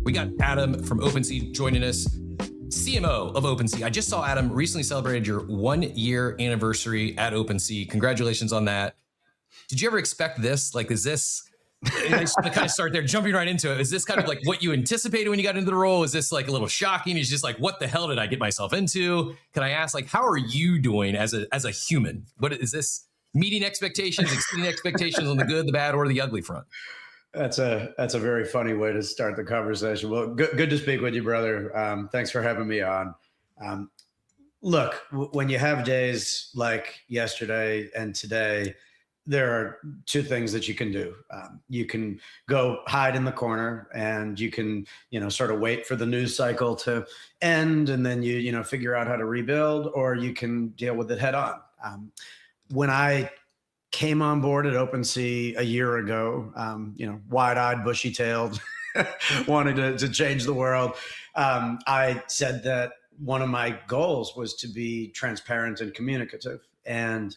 We got Adam from OpenSea joining us, CMO of OpenSea. I just saw Adam recently celebrated your 1-year anniversary at OpenSea. Congratulations on that. Did you ever expect this? Like, is this, I just kind of start there, jumping right into it. Is this kind of like what you anticipated when you got into the role? Is this like a little shocking? Is just like, what the hell did I get myself into? Can I ask, like, how are you doing as a human? What is this, meeting expectations, exceeding expectations on the good, the bad, or the ugly front? That's a very funny way to start the conversation. Well, good to speak with you, brother. Thanks for having me on. Look, when you have days like yesterday and today, there are two things that you can do. You can go hide in the corner, and you can, sort of wait for the news cycle to end, and then you figure out how to rebuild, or you can deal with it head on. When I came on board at OpenSea a year ago, wide-eyed, bushy-tailed, wanted to change the world. I said that one of my goals was to be transparent and communicative. And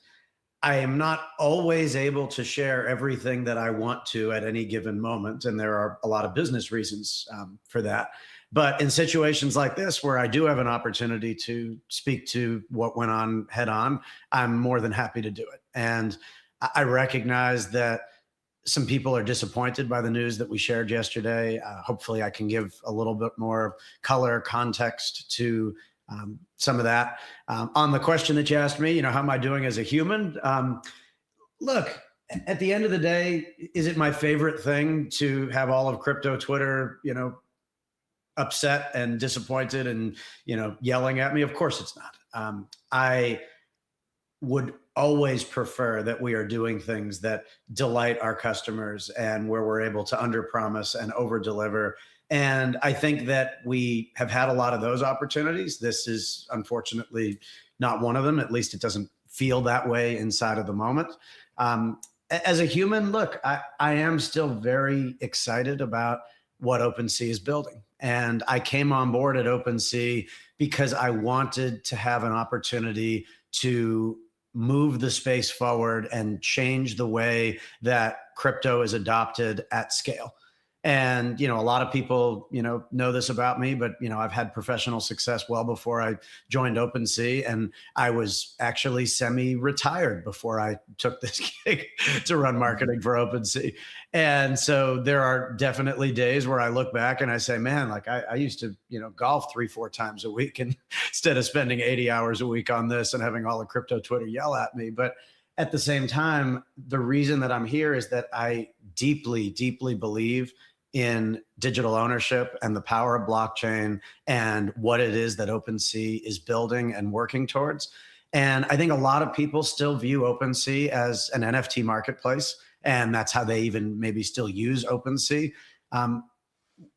I am not always able to share everything that I want to at any given moment. And there are a lot of business reasons for that. But in situations like this, where I do have an opportunity to speak to what went on head on, I'm more than happy to do it. And I recognize that some people are disappointed by the news that we shared yesterday. Hopefully I can give a little bit more color, context to some of that. On the question that you asked me, how am I doing as a human? Look, at the end of the day, is it my favorite thing to have all of crypto Twitter, upset and disappointed and, yelling at me? Of course it's not. I would always prefer that we are doing things that delight our customers and where we're able to underpromise and overdeliver. And I think that we have had a lot of those opportunities. This is unfortunately not one of them. At least it doesn't feel that way inside of the moment. As a human, look, I am still very excited about what OpenSea is building. And I came on board at OpenSea because I wanted to have an opportunity to move the space forward and change the way that crypto is adopted at scale. And, a lot of people, know this about me, but, I've had professional success well before I joined OpenSea. And I was actually semi-retired before I took this gig to run marketing for OpenSea. And so there are definitely days where I look back and I say, man, like I used to, golf 3-4 times a week, and instead of spending 80 hours a week on this and having all the crypto Twitter yell at me. But at the same time, the reason that I'm here is that I deeply, deeply believe in digital ownership and the power of blockchain and what it is that OpenSea is building and working towards. And I think a lot of people still view OpenSea as an NFT marketplace, and that's how they even maybe still use OpenSea.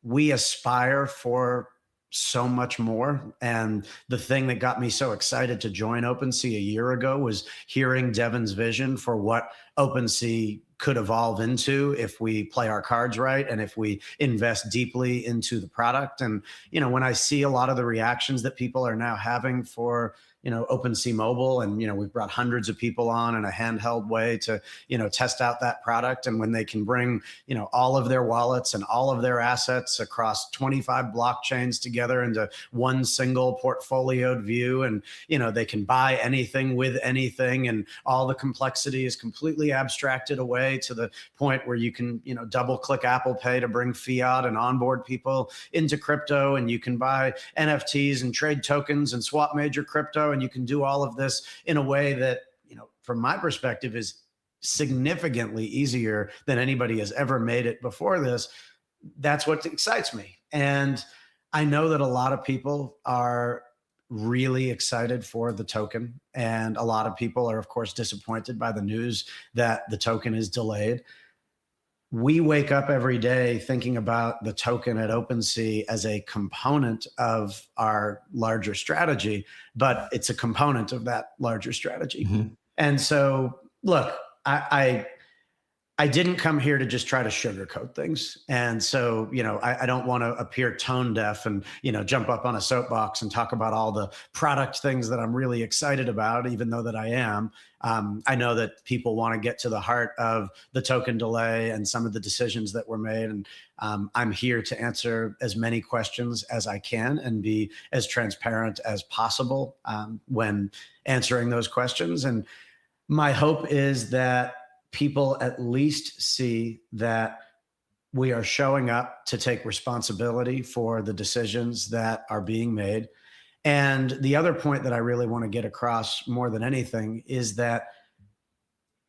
We aspire for so much more. And the thing that got me so excited to join OpenSea a year ago was hearing Devin's vision for what OpenSea could evolve into if we play our cards right and if we invest deeply into the product. And, when I see a lot of the reactions that people are now having for, OpenSea Mobile, and, we've brought hundreds of people on in a handheld way to, test out that product. And when they can bring, all of their wallets and all of their assets across 25 blockchains together into one single portfolioed view, and, they can buy anything with anything, and all the complexity is completely abstracted away to the point where you can, double click Apple Pay to bring fiat and onboard people into crypto, and you can buy NFTs and trade tokens and swap major crypto. And you can do all of this in a way that, from my perspective, is significantly easier than anybody has ever made it before this. That's what excites me. And I know that a lot of people are really excited for the token. And a lot of people are, of course, disappointed by the news that the token is delayed. We wake up every day thinking about the token at OpenSea as a component of our larger strategy, but it's a component of that larger strategy. Mm-hmm. And so, look, I I didn't come here to just try to sugarcoat things. And so, I don't want to appear tone deaf and, jump up on a soapbox and talk about all the product things that I'm really excited about, even though that I am. I know that people want to get to the heart of the token delay and some of the decisions that were made. And I'm here to answer as many questions as I can and be as transparent as possible when answering those questions. And my hope is that people at least see that we are showing up to take responsibility for the decisions that are being made. And the other point that I really want to get across more than anything is that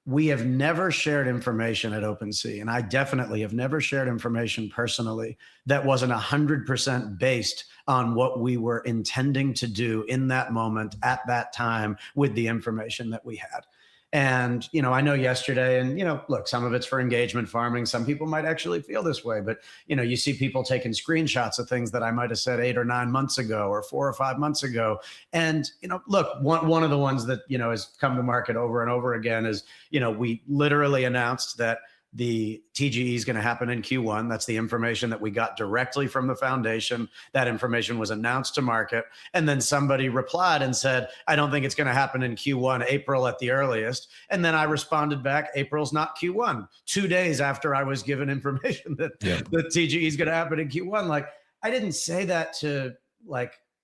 we have never shared information at OpenSea, and I definitely have never shared information personally that wasn't 100% based on what we were intending to do in that moment at that time with the information that we had. And, I know yesterday, and, look, some of it's for engagement farming. Some people might actually feel this way, but, you see people taking screenshots of things that I might have said 8 or 9 months ago or 4 or 5 months ago. And, look, one of the ones that, has come to market over and over again is, we literally announced that the TGE is going to happen in Q1. That's the information that we got directly from the foundation. That information was announced to market. And then somebody replied and said, I don't think it's going to happen in Q1, April at the earliest. And then I responded back, April's not Q1. 2 days after I was given information that the TGE is going to happen in Q1. Like, I didn't say that to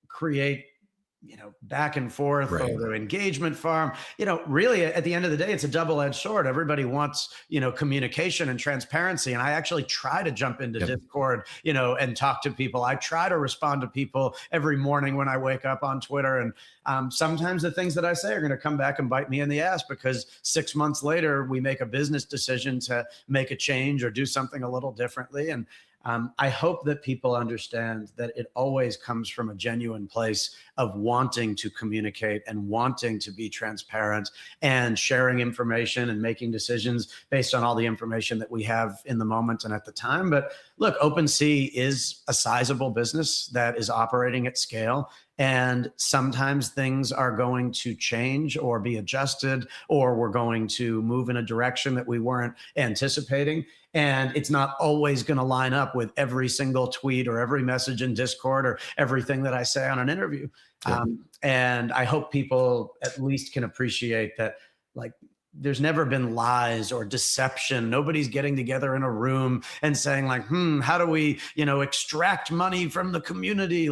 create back and forth or the engagement farm. Really at the end of the day, it's a double-edged sword. Everybody wants, communication and transparency. And I actually try to jump into Discord, and talk to people. I try to respond to people every morning when I wake up on Twitter. And sometimes the things that I say are going to come back and bite me in the ass because 6 months later, we make a business decision to make a change or do something a little differently. And I hope that people understand that it always comes from a genuine place of wanting to communicate and wanting to be transparent and sharing information and making decisions based on all the information that we have in the moment and at the time. But look, OpenSea is a sizable business that is operating at scale. And sometimes things are going to change or be adjusted, or we're going to move in a direction that we weren't anticipating. And it's not always going to line up with every single tweet or every message in Discord or everything that I say on an interview. And I hope people at least can appreciate that, there's never been lies or deception. Nobody's getting together in a room and saying how do we, extract money from the community?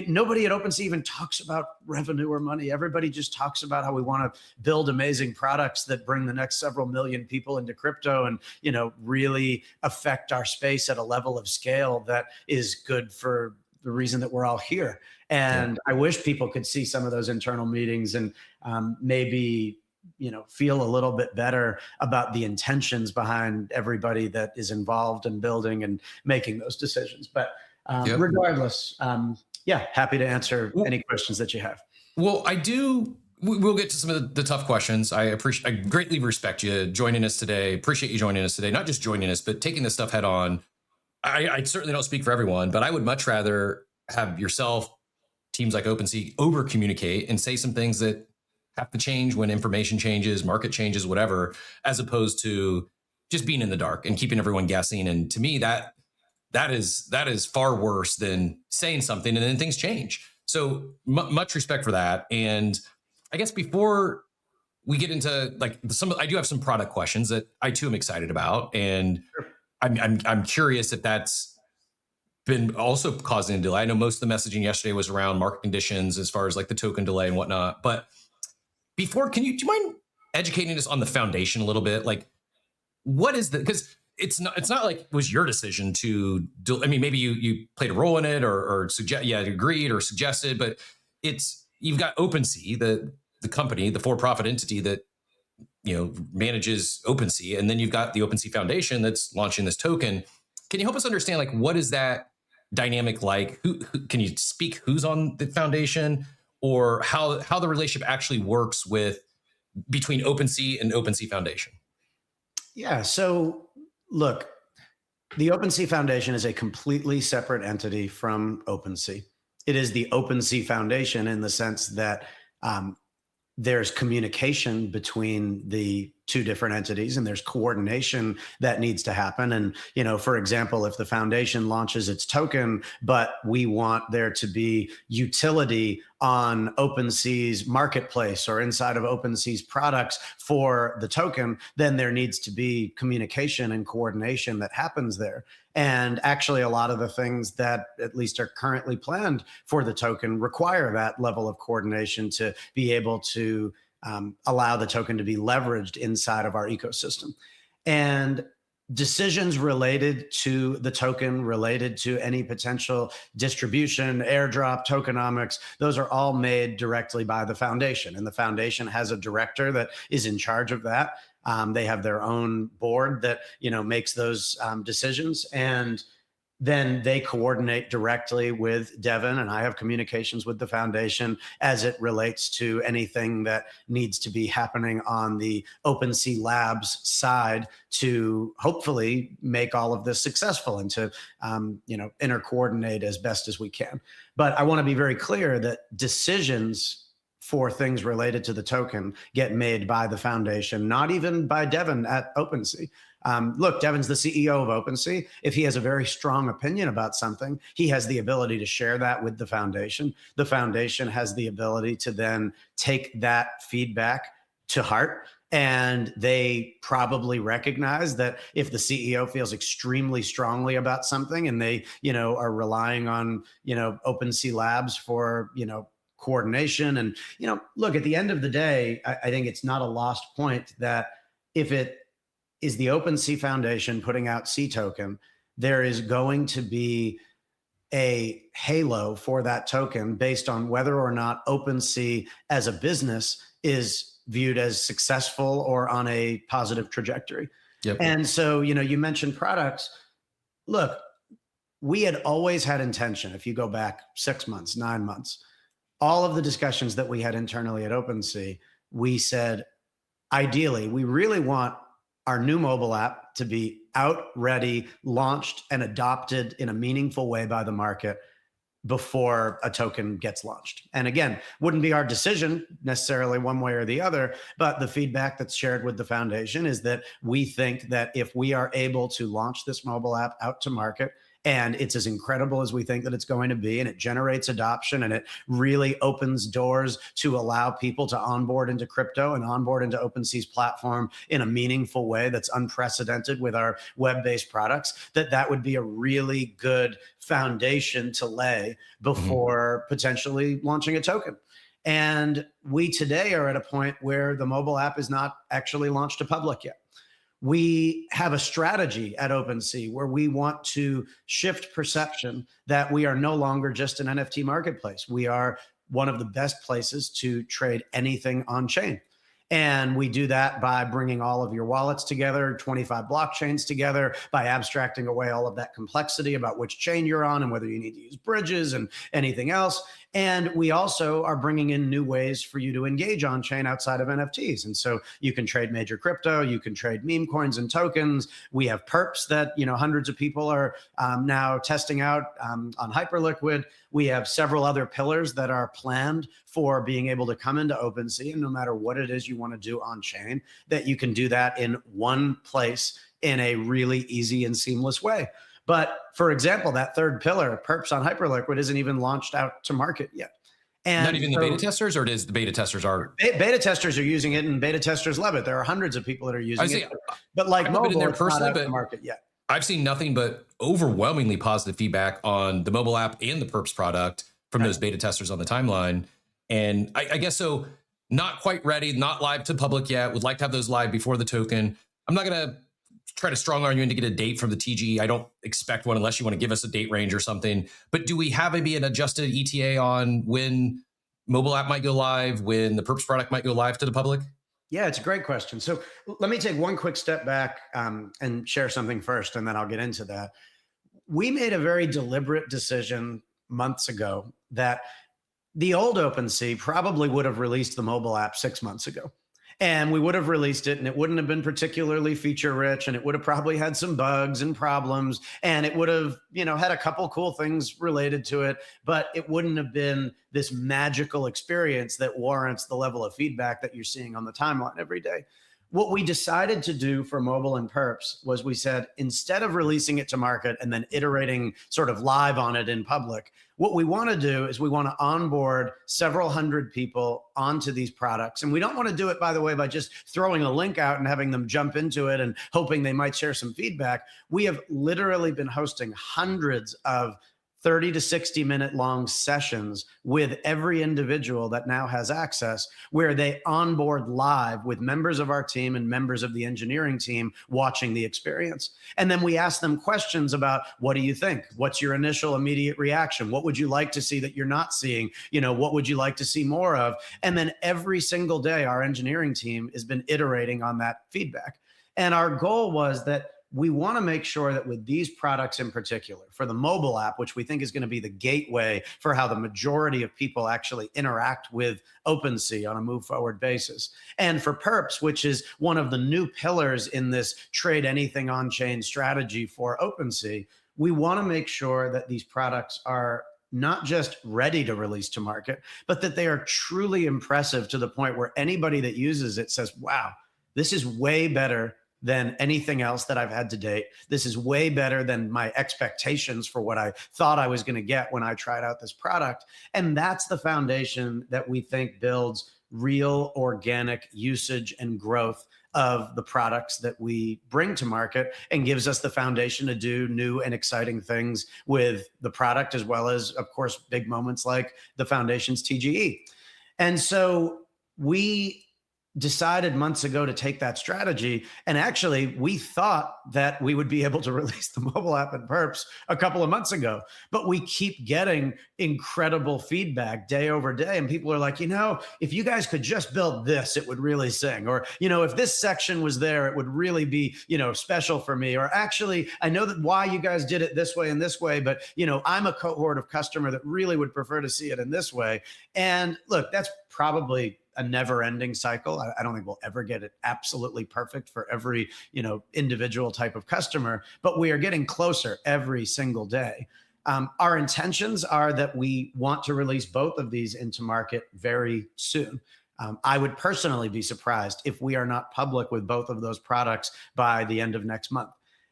Nobody at OpenSea even talks about revenue or money. Everybody just talks about how we want to build amazing products that bring the next several million people into crypto and, really affect our space at a level of scale that is good for the reason that we're all here. And I wish people could see some of those internal meetings and maybe feel a little bit better about the intentions behind everybody that is involved in building and making those decisions. But regardless, happy to answer any questions that you have. Well, we'll get to some of the tough questions. I greatly respect you joining us today. Appreciate you joining us today. Not just joining us, but taking this stuff head on. I certainly don't speak for everyone, but I would much rather have yourself, teams like OpenSea, over communicate and say some things that have to change when information changes, market changes, whatever, as opposed to just being in the dark and keeping everyone guessing. And to me, that is far worse than saying something and then things change. So much respect for that. And I guess before we get into I do have some product questions that I too am excited about, and I'm curious if that's been also causing a delay. I know most of the messaging yesterday was around market conditions as far as the token delay and whatnot, but before, do you mind educating us on the foundation a little bit? What is because it's not like it was your decision to do. I mean, maybe you played a role in it or agreed or suggested, but you've got OpenSea, the company, the for-profit entity that manages OpenSea, and then you've got the OpenSea Foundation that's launching this token. Can you help us understand what is that dynamic like? Who can you speak? Who's on the foundation? Or how the relationship actually works between OpenSea and OpenSea Foundation? Yeah. So look, the OpenSea Foundation is a completely separate entity from OpenSea. It is the OpenSea Foundation in the sense that there's communication between the two different entities, and there's coordination that needs to happen. And, for example, if the foundation launches its token, but we want there to be utility on OpenSea's marketplace or inside of OpenSea's products for the token, then there needs to be communication and coordination that happens there. And actually, a lot of the things that at least are currently planned for the token require that level of coordination to be able to allow the token to be leveraged inside of our ecosystem. And decisions related to the token, related to any potential distribution, airdrop, tokenomics, those are all made directly by the foundation. And the foundation has a director that is in charge of that. They have their own board that, makes those decisions. And then they coordinate directly with Devin, and I have communications with the foundation as it relates to anything that needs to be happening on the OpenSea Labs side to hopefully make all of this successful and to, intercoordinate as best as we can. But I want to be very clear that decisions for things related to the token get made by the foundation, not even by Devin at OpenSea. Look, Devin's the CEO of OpenSea. If he has a very strong opinion about something, he has the ability to share that with the foundation. The foundation has the ability to then take that feedback to heart. And they probably recognize that if the CEO feels extremely strongly about something and they, are relying on, OpenSea Labs for, coordination. And, look, at the end of the day, I think it's not a lost point that if it is the OpenSea Foundation putting out C token, there is going to be a halo for that token based on whether or not OpenSea as a business is viewed as successful or on a positive trajectory. Yep. And so, you mentioned products. Look, we had always had intention, if you go back 6 months, 9 months, all of the discussions that we had internally at OpenSea, we said, ideally, we really want our new mobile app to be out, ready, launched, and adopted in a meaningful way by the market before a token gets launched. And again, wouldn't be our decision necessarily one way or the other, but the feedback that's shared with the foundation is that we think that if we are able to launch this mobile app out to market, and it's as incredible as we think that it's going to be, and it generates adoption, and it really opens doors to allow people to onboard into crypto and onboard into OpenSea's platform in a meaningful way that's unprecedented with our web-based products, that would be a really good foundation to lay before potentially launching a token. And we today are at a point where the mobile app is not actually launched to public yet. We have a strategy at OpenSea where we want to shift perception that we are no longer just an NFT marketplace. We are one of the best places to trade anything on chain. And we do that by bringing all of your wallets together, 25 blockchains together, by abstracting away all of that complexity about which chain you're on and whether you need to use bridges and anything else. And we also are bringing in new ways for you to engage on chain outside of NFTs. And so you can trade major crypto, you can trade meme coins and tokens. We have Perps that, hundreds of people are now testing out on Hyperliquid. We have several other pillars that are planned for being able to come into OpenSea, and no matter what it is you want to do on chain, that you can do that in one place in a really easy and seamless way. But for example, that third pillar, Perps on Hyperliquid, isn't even launched out to market yet. And not even the beta testers, or does the beta testers are? Beta testers are using it, and beta testers love it. There are hundreds of people that are using it. But like mobile, it's not out to market yet. I've seen nothing but overwhelmingly positive feedback on the mobile app and the Perps product from those beta testers on the timeline. And I guess so, not quite ready, not live to public yet. Would like to have those live before the token. I'm not going to try to strong arm you in to get a date from the TGE. I don't expect one unless you want to give us a date range or something. But do we have maybe an adjusted ETA on when mobile app might go live, when the Perps product might go live to the public? Yeah, it's a great question. So let me take one quick step back and share something first, and then I'll get into that. We made a very deliberate decision months ago that the old OpenSea probably would have released the mobile app 6 months ago. And we would have released it, and it wouldn't have been particularly feature rich, and it would have probably had some bugs and problems, and it would have, had a couple cool things related to it, but it wouldn't have been this magical experience that warrants the level of feedback that you're seeing on the timeline every day. What we decided to do for mobile and Perps was we said, instead of releasing it to market and then iterating sort of live on it in public, what we want to do is we want to onboard several hundred people onto these products. And we don't want to do it, by the way, by just throwing a link out and having them jump into it and hoping they might share some feedback. We have literally been hosting hundreds of 30 to 60 minute long sessions with every individual that now has access, where they onboard live with members of our team and members of the engineering team watching the experience. And then we ask them questions about, what do you think? What's your initial immediate reaction? What would you like to see that you're not seeing? What would you like to see more of? And then every single day, our engineering team has been iterating on that feedback. And our goal was that we want to make sure that with these products in particular, for the mobile app, which we think is going to be the gateway for how the majority of people actually interact with OpenSea on a move forward basis, and for Perps, which is one of the new pillars in this trade anything on chain strategy for OpenSea, we want to make sure that these products are not just ready to release to market, but that they are truly impressive to the point where anybody that uses it says, wow, this is way better than anything else that I've had to date. This is way better than my expectations for what I thought I was going to get when I tried out this product. And that's the foundation that we think builds real organic usage and growth of the products that we bring to market, and gives us the foundation to do new and exciting things with the product, as well as, of course, big moments like the foundation's TGE. And so we decided months ago to take that strategy. And actually, we thought that we would be able to release the mobile app and Perps a couple of months ago, but we keep getting incredible feedback day over day. And people are like, if you guys could just build this, it would really sing. Or, if this section was there, it would really be, special for me. Or actually, I know that why you guys did it this way and this way, but, I'm a cohort of customer that really would prefer to see it in this way. And look, that's probably a never-ending cycle. I don't think we'll ever get it absolutely perfect for every, individual type of customer, but we are getting closer every single day. Our intentions are that we want to release both of these into market very soon. I would personally be surprised if we are not public with both of those products by the end of next month.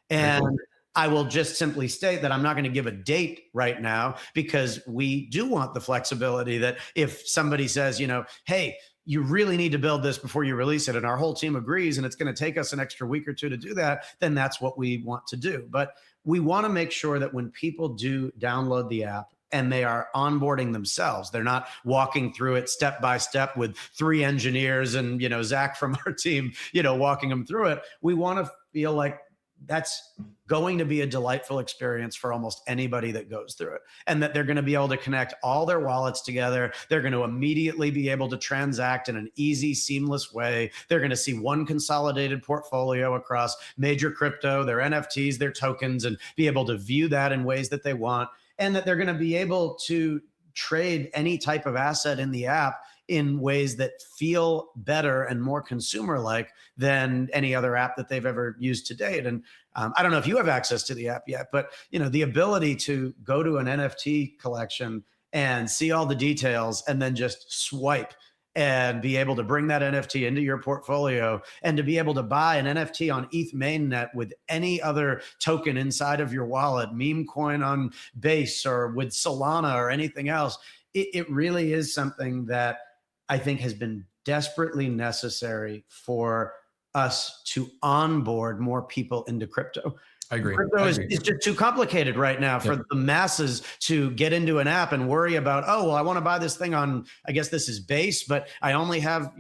And I will just simply state that I'm not going to give a date right now, because we do want the flexibility that if somebody says, hey, you really need to build this before you release it, and our whole team agrees, and it's going to take us an extra week or two to do that, then that's what we want to do. But we want to make sure that when people do download the app and they are onboarding themselves, they're not walking through it step by step with 3 engineers and, Zach from our team, walking them through it. We want to feel like that's going to be a delightful experience for almost anybody that goes through it, and that they're going to be able to connect all their wallets together. They're going to immediately be able to transact in an easy, seamless way. They're going to see one consolidated portfolio across major crypto, their NFTs, their tokens, and be able to view that in ways that they want, and that they're going to be able to trade any type of asset in the app in ways that feel better and more consumer-like than any other app that they've ever used to date. And I don't know if you have access to the app yet, but the ability to go to an NFT collection and see all the details and then just swipe and be able to bring that NFT into your portfolio, and to be able to buy an NFT on ETH mainnet with any other token inside of your wallet, meme coin on Base or with Solana or anything else, it really is something that I think has been desperately necessary for us to onboard more people into crypto. I agree. Crypto is just too complicated right now for the masses to get into an app and worry about, oh, well, I want to buy this thing on, I guess this is Base, but I only have,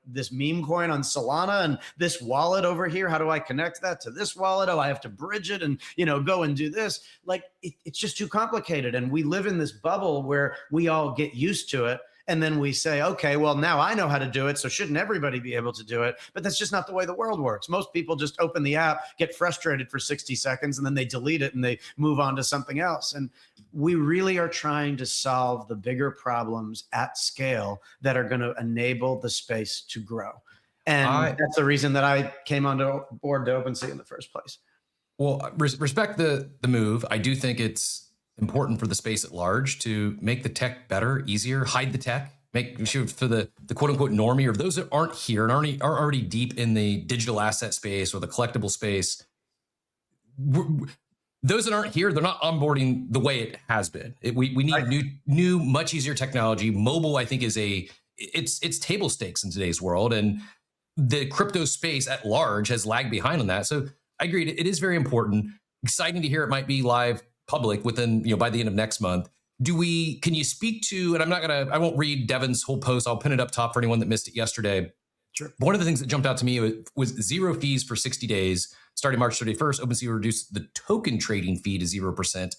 this meme coin on Solana and this wallet over here. How do I connect that to this wallet? Oh, I have to bridge it and, go and do this. Like, it's just too complicated. And we live in this bubble where we all get used to it. And then we say, okay, well, now I know how to do it, so shouldn't everybody be able to do it? But that's just not the way the world works. Most people just open the app, get frustrated for 60 seconds, and then they delete it and they move on to something else. And we really are trying to solve the bigger problems at scale that are going to enable the space to grow. And that's the reason that I came on board to OpenSea in the first place. Well, respect the move. I do think it's important for the space at large to make the tech better, easier, hide the tech, make sure for the quote unquote normie, or those that aren't here and are already deep in the digital asset space or the collectible space. Those that aren't here, they're not onboarding the way it has been. We need new, much easier technology. Mobile, I think, is it's table stakes in today's world, and the crypto space at large has lagged behind on that. So I agree, it is very important. Exciting to hear it might be live public within, by the end of next month. Can you speak to, and I won't read Devin's whole post. I'll pin it up top for anyone that missed it yesterday. Sure. One of the things that jumped out to me was 0 fees for 60 days. Starting March 31st, OpenSea will reduce the token trading fee to 0%.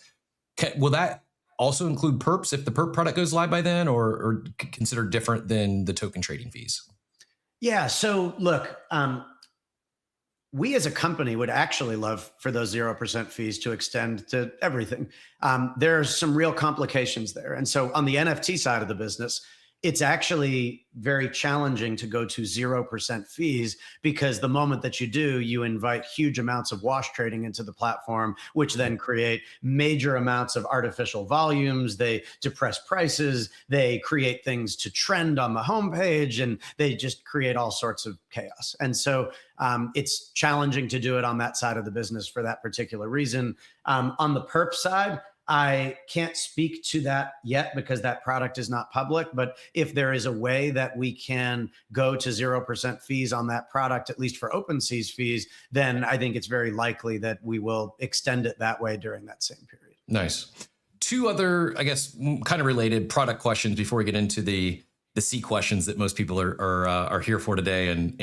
Will that also include Perps if the Perp product goes live by then, or considered different than the token trading fees? Yeah. So look, we as a company would actually love for those 0% fees to extend to everything. There are some real complications there. And so on the NFT side of the business, it's actually very challenging to go to 0% fees, because the moment that you do, you invite huge amounts of wash trading into the platform, which then create major amounts of artificial volumes. They depress prices. They create things to trend on the homepage, and they just create all sorts of chaos. And so it's challenging to do it on that side of the business for that particular reason. On the perp side, I can't speak to that yet because that product is not public, but if there is a way that we can go to 0% fees on that product, at least for OpenSea's fees, then I think it's very likely that we will extend it that way during that same period. Nice. Two other, I guess, kind of related product questions before we get into the C questions that most people are here for today, and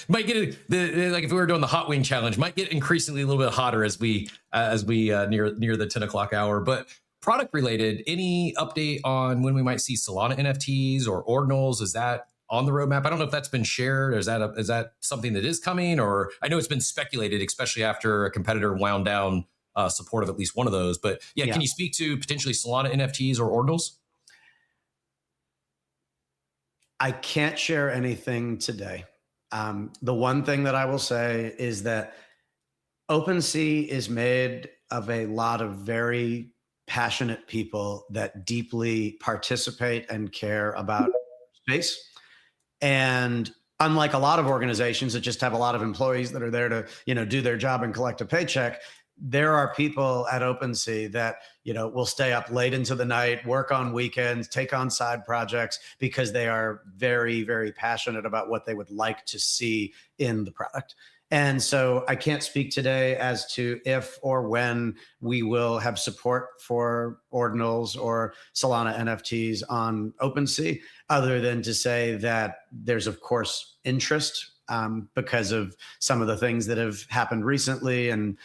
might get like if we were doing the hot wing challenge, might get increasingly a little bit hotter as we near the 10 o'clock hour. But product related, any update on when we might see Solana NFTs or Ordinals? Is that on the roadmap? I don't know if that's been shared. Or is that something that is coming? Or I know it's been speculated, especially after a competitor wound down support of at least one of those. But yeah, can you speak to potentially Solana NFTs or Ordinals? I can't share anything today. The one thing that I will say is that OpenSea is made of a lot of very passionate people that deeply participate and care about space. And unlike a lot of organizations that just have a lot of employees that are there to, do their job and collect a paycheck, there are people at OpenSea that, will stay up late into the night, work on weekends, take on side projects, because they are very, very passionate about what they would like to see in the product. And so I can't speak today as to if or when we will have support for Ordinals or Solana NFTs on OpenSea, other than to say that there's, of course, interest because of some of the things that have happened recently. And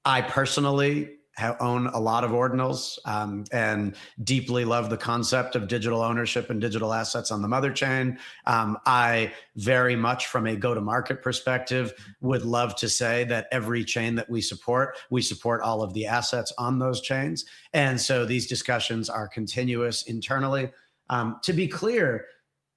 I personally own a lot of Ordinals and deeply love the concept of digital ownership and digital assets on the mother chain. I very much, from a go-to-market perspective, would love to say that every chain that we support all of the assets on those chains. And so these discussions are continuous internally. To be clear,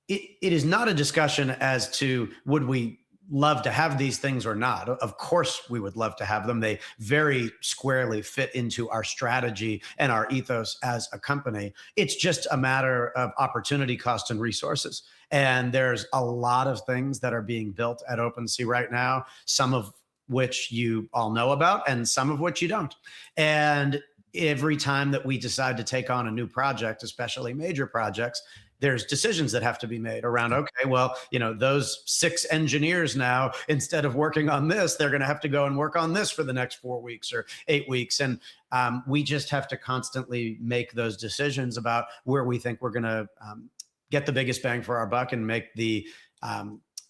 it is not a discussion as to would we love to have these things or not. Of course, we would love to have them. They very squarely fit into our strategy and our ethos as a company. It's just a matter of opportunity cost and resources. And there's a lot of things that are being built at OpenSea right now, some of which you all know about and some of which you don't. And every time that we decide to take on a new project, especially major projects, there's decisions that have to be made around, okay, well, those 6 engineers now, instead of working on this, they're going to have to go and work on this for the next 4 weeks or 8 weeks. And we just have to constantly make those decisions about where we think we're going to get the biggest bang for our buck and make the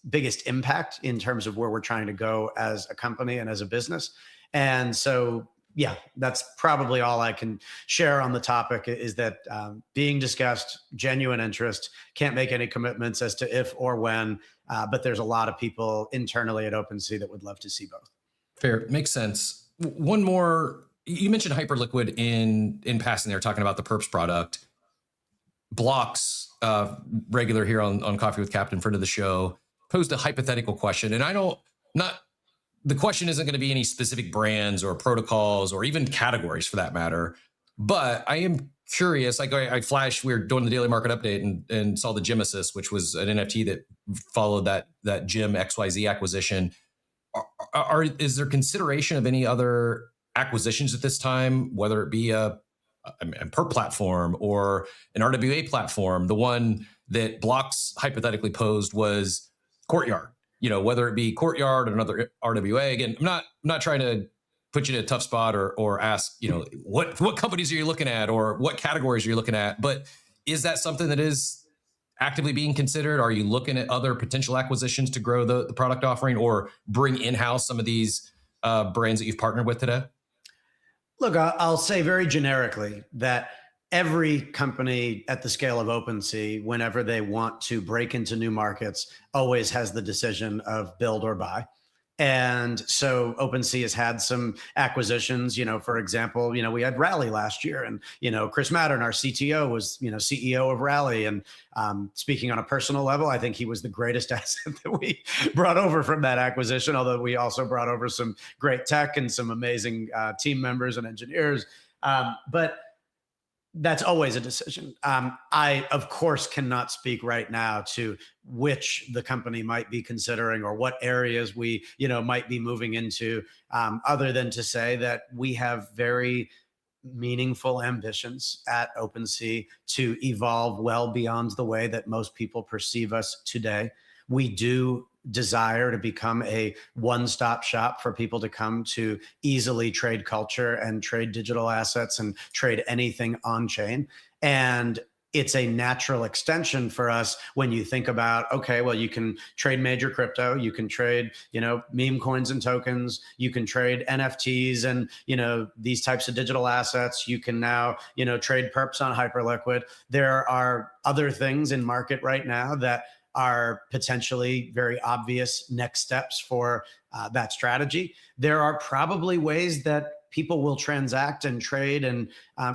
biggest impact in terms of where we're trying to go as a company and as a business. And so, yeah, that's probably all I can share on the topic, is that being discussed, genuine interest, can't make any commitments as to if or when, but there's a lot of people internally at OpenSea that would love to see both. Fair, makes sense. One more, you mentioned Hyperliquid in passing there, talking about the Perps product. Blocks, regular here on Coffee with Captain, friend of the show, posed a hypothetical question, and the question isn't going to be any specific brands or protocols or even categories for that matter, But I am curious. Like I flashed, we were doing the daily market update and saw the Gemesis, which was an NFT that followed that Gem XYZ acquisition. Is there consideration of any other acquisitions at this time, whether it be a Perp platform or an RWA platform? The one that Blocks hypothetically posed was Courtyard. Whether it be Courtyard or another RWA. Again, I'm not trying to put you in a tough spot or ask, what companies are you looking at or what categories are you looking at? But is that something that is actively being considered? Are you looking at other potential acquisitions to grow the product offering or bring in-house some of these brands that you've partnered with today? Look, I'll say very generically that every company at the scale of OpenSea, whenever they want to break into new markets, always has the decision of build or buy. And so OpenSea has had some acquisitions, for example, we had Rally last year, and, Chris Mattern, our CTO, was, CEO of Rally. And speaking on a personal level, I think he was the greatest asset that we brought over from that acquisition, although we also brought over some great tech and some amazing team members and engineers. But that's always a decision. I, of course, cannot speak right now to which the company might be considering or what areas we, might be moving into, other than to say that we have very meaningful ambitions at OpenSea to evolve well beyond the way that most people perceive us today. We do desire to become a one-stop shop for people to come to easily trade culture and trade digital assets and trade anything on chain. And it's a natural extension for us when you think about, okay, well, you can trade major crypto, you can trade, meme coins and tokens, you can trade NFTs and, these types of digital assets. You can now, trade perps on Hyperliquid. There are other things in market right now that are potentially very obvious next steps for that strategy. There are probably ways that people will transact and trade and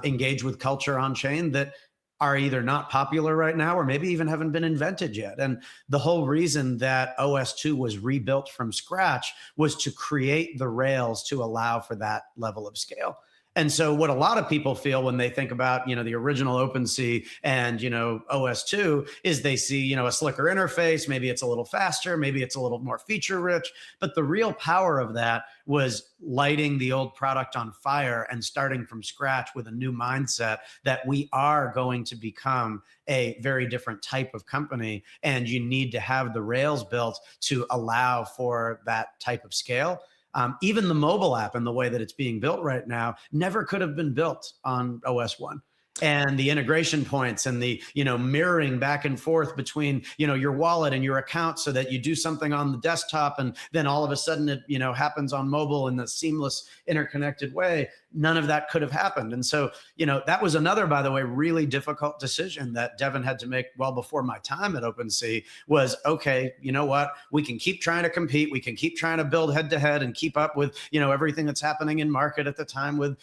engage with culture on chain that are either not popular right now or maybe even haven't been invented yet. And the whole reason that OS2 was rebuilt from scratch was to create the rails to allow for that level of scale. And so what a lot of people feel when they think about, the original OpenSea and, OS2 is they see, a slicker interface. Maybe it's a little faster. Maybe it's a little more feature rich. But the real power of that was lighting the old product on fire and starting from scratch with a new mindset that we are going to become a very different type of company. And you need to have the rails built to allow for that type of scale. Even the mobile app and the way that it's being built right now never could have been built on OS1. And the integration points and the, mirroring back and forth between, your wallet and your account so that you do something on the desktop and then all of a sudden it, happens on mobile in the seamless interconnected way. None of that could have happened. And so, that was another, by the way, really difficult decision that Devin had to make well before my time at OpenSea was, okay, you know what? We can keep trying to compete. We can keep trying to build head to head and keep up with, everything that's happening in market at the time with,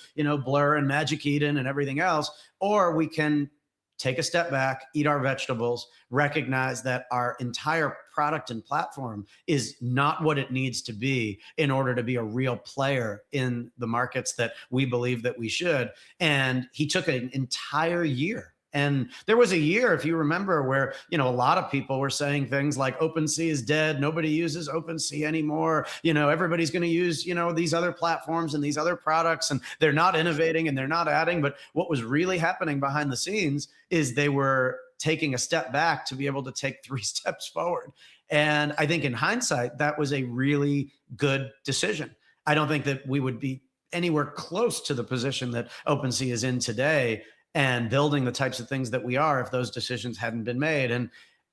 Blur and Magic Eden and everything else. Or we can take a step back, eat our vegetables, recognize that our entire product and platform is not what it needs to be in order to be a real player in the markets that we believe that we should. And he took an entire year. And there was a year, if you remember, where, a lot of people were saying things like OpenSea is dead. Nobody uses OpenSea anymore. Everybody's going to use, these other platforms and these other products, and they're not innovating and they're not adding. But what was really happening behind the scenes is they were taking a step back to be able to take 3 steps forward. And I think in hindsight, that was a really good decision. I don't think that we would be anywhere close to the position that OpenSea is in today and building the types of things that we are if those decisions hadn't been made. And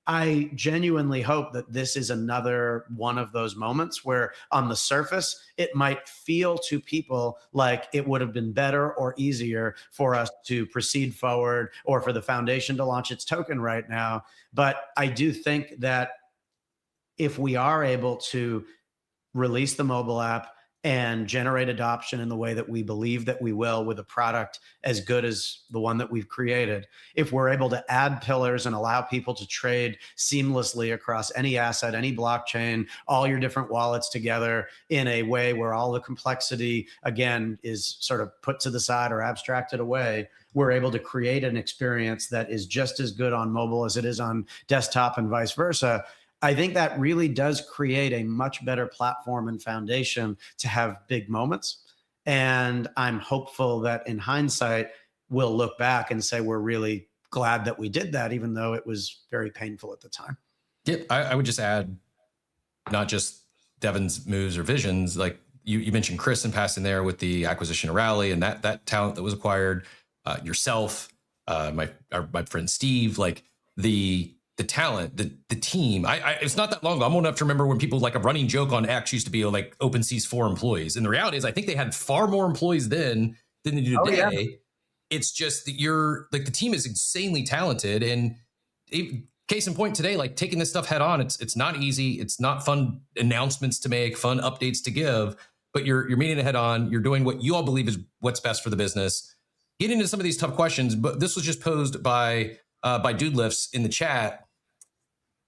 I genuinely hope that this is another one of those moments where on the surface, it might feel to people like it would have been better or easier for us to proceed forward or for the foundation to launch its token right now. But I do think that if we are able to release the mobile app, and generate adoption in the way that we believe that we will with a product as good as the one that we've created, if we're able to add pillars and allow people to trade seamlessly across any asset, any blockchain, all your different wallets together in a way where all the complexity, again, is sort of put to the side or abstracted away, we're able to create an experience that is just as good on mobile as it is on desktop and vice versa. I think that really does create a much better platform and foundation to have big moments. And I'm hopeful that in hindsight, we'll look back and say we're really glad that we did that, even though it was very painful at the time. Yeah, I would just add, not just Devin's moves or visions, like you mentioned Chris in passing there with the acquisition of Rally and that talent that was acquired, yourself, my friend Steve, like the talent, the team. It's not that long ago. I'm old enough to remember when people, like, a running joke on X used to be like OpenSea's 4 employees. And the reality is, I think they had far more employees then than they do today. Yeah. It's just that the team is insanely talented. And case in point today, like, taking this stuff head on, it's not easy. It's not fun announcements to make, fun updates to give, but you're meeting it head on. You're doing what you all believe is what's best for the business. Getting into some of these tough questions, but this was just posed by Dude Lifts in the chat.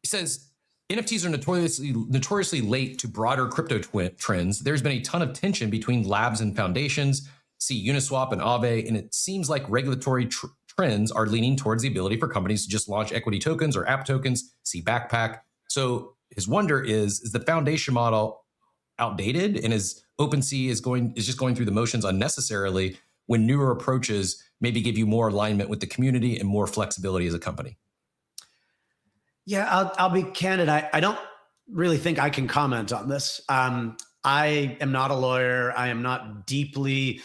He says, NFTs are notoriously late to broader crypto trends. There's been a ton of tension between labs and foundations, see Uniswap and Aave, and it seems like regulatory trends are leaning towards the ability for companies to just launch equity tokens or app tokens, see Backpack. So his wonder is the foundation model outdated, and is OpenSea is just going through the motions unnecessarily when newer approaches maybe give you more alignment with the community and more flexibility as a company? Yeah, I'll be candid. I don't really think I can comment on this. I am not a lawyer. I am not deeply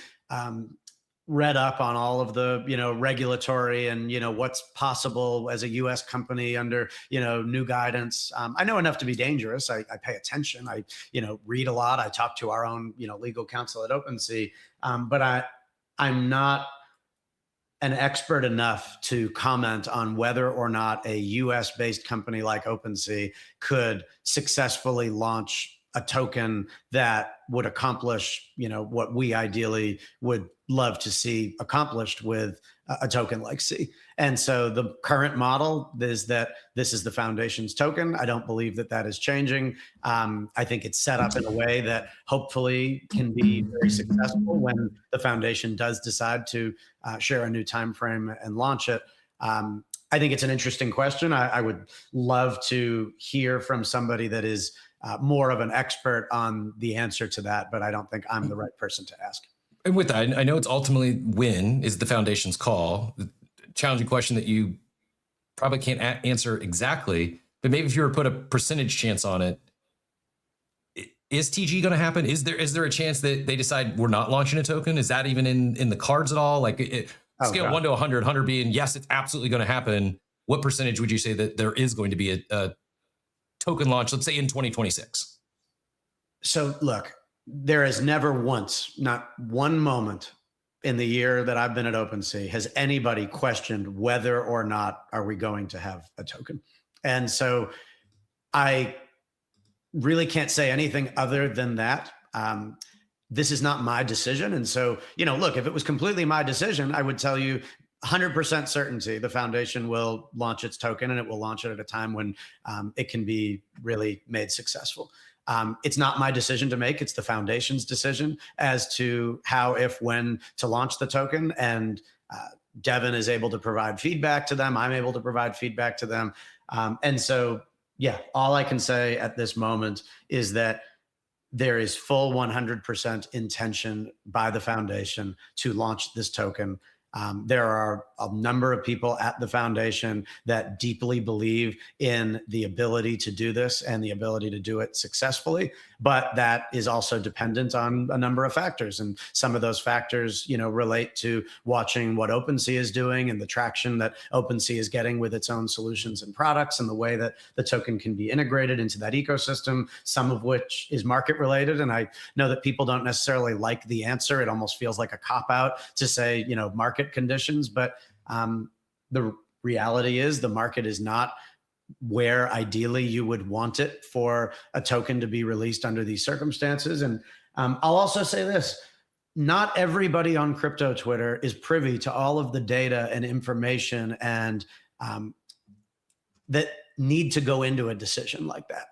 read up on all of the, regulatory and, what's possible as a U.S. company under, new guidance. I know enough to be dangerous. I pay attention. I, read a lot. I talk to our own, legal counsel at OpenSea. But I'm not an expert enough to comment on whether or not a US-based company like OpenSea could successfully launch a token that would accomplish, what we ideally would love to see accomplished with a token like C. And so the current model is that this is the foundation's token. I don't believe that that is changing. I think it's set up in a way that hopefully can be very successful when the foundation does decide to share a new time frame and launch it. I think it's an interesting question. I would love to hear from somebody that is more of an expert on the answer to that, but I don't think I'm the right person to ask. And with that, I know it's ultimately when is the foundation's call. The challenging question that you probably can't answer exactly, but maybe if you were to put a percentage chance on it, is TG going to happen? Is there a chance that they decide we're not launching a token? Is that even in the cards at all? Like, scale 1 to 100, 100 being yes, it's absolutely going to happen. What percentage would you say that there is going to be a token launch, let's say in 2026? So look, there is never once, not one moment in the year that I've been at OpenSea has anybody questioned whether or not are we going to have a token. And so I really can't say anything other than that. This is not my decision. And so, look, if it was completely my decision, I would tell you 100% certainty the foundation will launch its token, and it will launch it at a time when it can be really made successful. It's not my decision to make. It's the foundation's decision as to how, if, when to launch the token. And Devin is able to provide feedback to them. I'm able to provide feedback to them. And so, yeah, all I can say at this moment is that there is full 100% intention by the foundation to launch this token. There are a number of people at the foundation that deeply believe in the ability to do this and the ability to do it successfully, but that is also dependent on a number of factors. And some of those factors, relate to watching what OpenSea is doing and the traction that OpenSea is getting with its own solutions and products and the way that the token can be integrated into that ecosystem, some of which is market related. And I know that people don't necessarily like the answer. It almost feels like a cop-out to say, market conditions, but the reality is the market is not where ideally you would want it for a token to be released under these circumstances. And I'll also say this: not everybody on crypto Twitter is privy to all of the data and information and that need to go into a decision like that.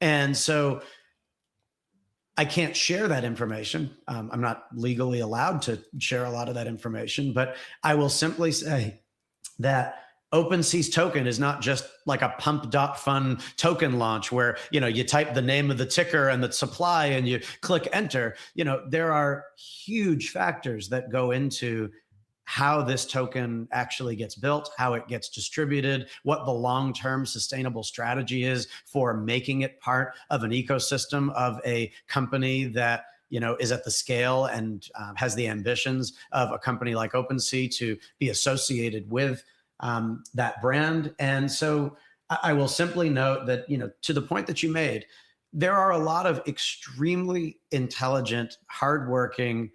And so I can't share that information. I'm not legally allowed to share a lot of that information, but I will simply say that OpenSea's token is not just like a pump.fun token launch where, you type the name of the ticker and the supply and you click enter. There are huge factors that go into how this token actually gets built, how it gets distributed, what the long-term sustainable strategy is for making it part of an ecosystem of a company that is at the scale and has the ambitions of a company like OpenSea to be associated with that brand. And so I will simply note that, to the point that you made, there are a lot of extremely intelligent, hardworking,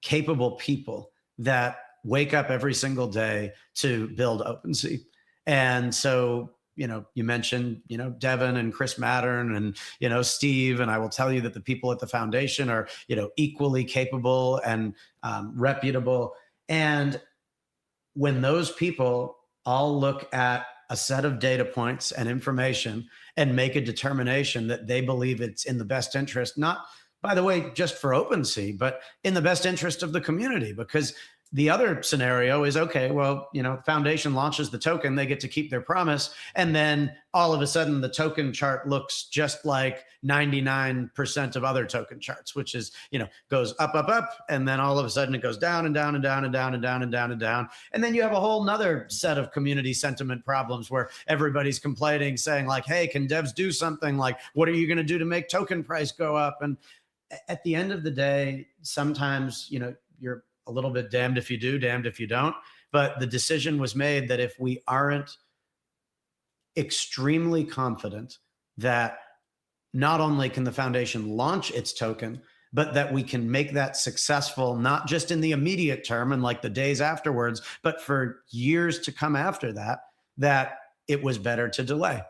capable people that wake up every single day to build OpenSea. And so, you mentioned, Devin and Chris Mattern and, Steve, and I will tell you that the people at the foundation are, equally capable and reputable. And when those people all look at a set of data points and information and make a determination that they believe it's in the best interest, not, by the way, just for OpenSea, but in the best interest of the community. Because the other scenario is, okay, well, foundation launches the token, they get to keep their promise. And then all of a sudden the token chart looks just like 99% of other token charts, which is, goes up, up, up. And then all of a sudden it goes down and down and down and down and down and down and down. And then you have a whole nother set of community sentiment problems where everybody's complaining, saying like, hey, can devs do something? Like, what are you going to do to make token price go up? And at the end of the day, sometimes, you're a little bit damned if you do, damned if you don't. But the decision was made that if we aren't extremely confident that not only can the foundation launch its token, but that we can make that successful, not just in the immediate term and like the days afterwards, but for years to come after that, that it was better to delay.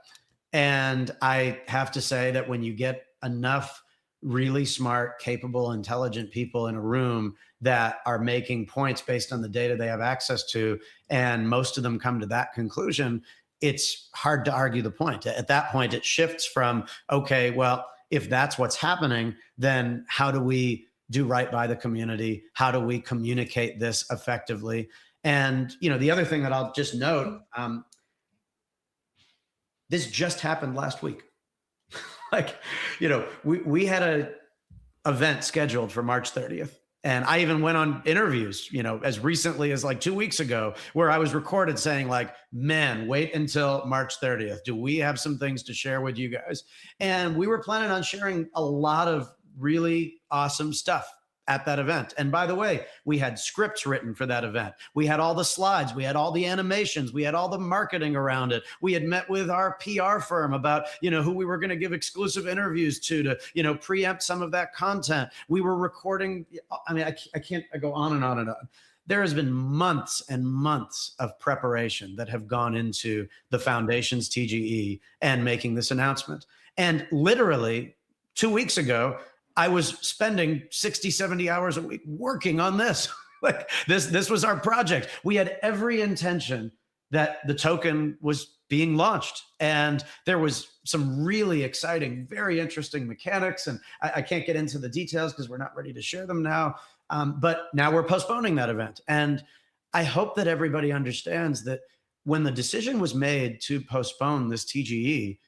And I have to say that when you get enough really smart, capable, intelligent people in a room that are making points based on the data they have access to, and most of them come to that conclusion, it's hard to argue the point. At that point, it shifts from, okay, well, if that's what's happening, then how do we do right by the community? How do we communicate this effectively? And, the other thing that I'll just note, this just happened last week. Like, we had a event scheduled for March 30th. And I even went on interviews, as recently as like 2 weeks ago, where I was recorded saying like, man, wait until March 30th. Do we have some things to share with you guys? And we were planning on sharing a lot of really awesome stuff at that event. And by the way, we had scripts written for that event. We had all the slides, we had all the animations, we had all the marketing around it. We had met with our PR firm about, who we were going to give exclusive interviews to, preempt some of that content. We were recording. I mean, I go on and on and on. There has been months and months of preparation that have gone into the foundation's TGE and making this announcement. And literally 2 weeks ago, I was spending 60, 70 hours a week working on this. Like this was our project. We had every intention that the token was being launched. And there was some really exciting, very interesting mechanics. And I can't get into the details because we're not ready to share them now. But now we're postponing that event. And I hope that everybody understands that when the decision was made to postpone this TGE,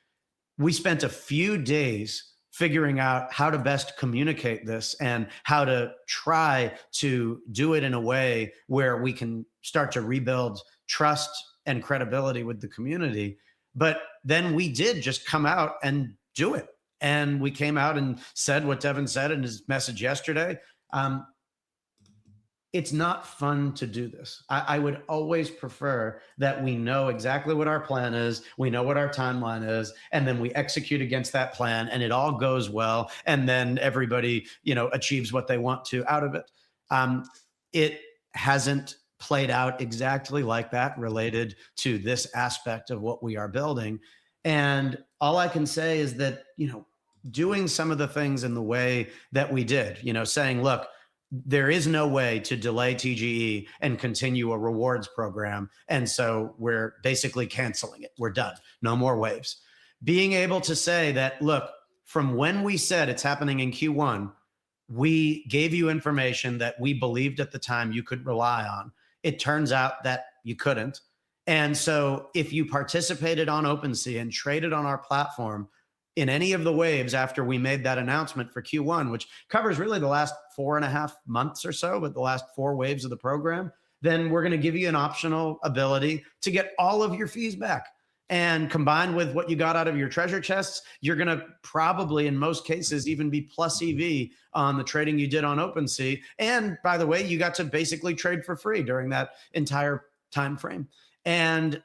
we spent a few days figuring out how to best communicate this and how to try to do it in a way where we can start to rebuild trust and credibility with the community. But then we did just come out and do it. And we came out and said what Devin said in his message yesterday. It's not fun to do this. I would always prefer that we know exactly what our plan is, we know what our timeline is, and then we execute against that plan and it all goes well. And then everybody, achieves what they want to out of it. It hasn't played out exactly like that related to this aspect of what we are building. And all I can say is that, doing some of the things in the way that we did, saying, look, there is no way to delay TGE and continue a rewards program. And so we're basically canceling it. We're done. No more waves. Being able to say that, look, from when we said it's happening in Q1, we gave you information that we believed at the time you could rely on. It turns out that you couldn't. And so if you participated on OpenSea and traded on our platform in any of the waves after we made that announcement for Q1, which covers really the last 4.5 months or so, but the last 4 waves of the program, then we're going to give you an optional ability to get all of your fees back. And combined with what you got out of your treasure chests, you're going to probably, in most cases, even be plus EV on the trading you did on OpenSea. And by the way, you got to basically trade for free during that entire time frame. And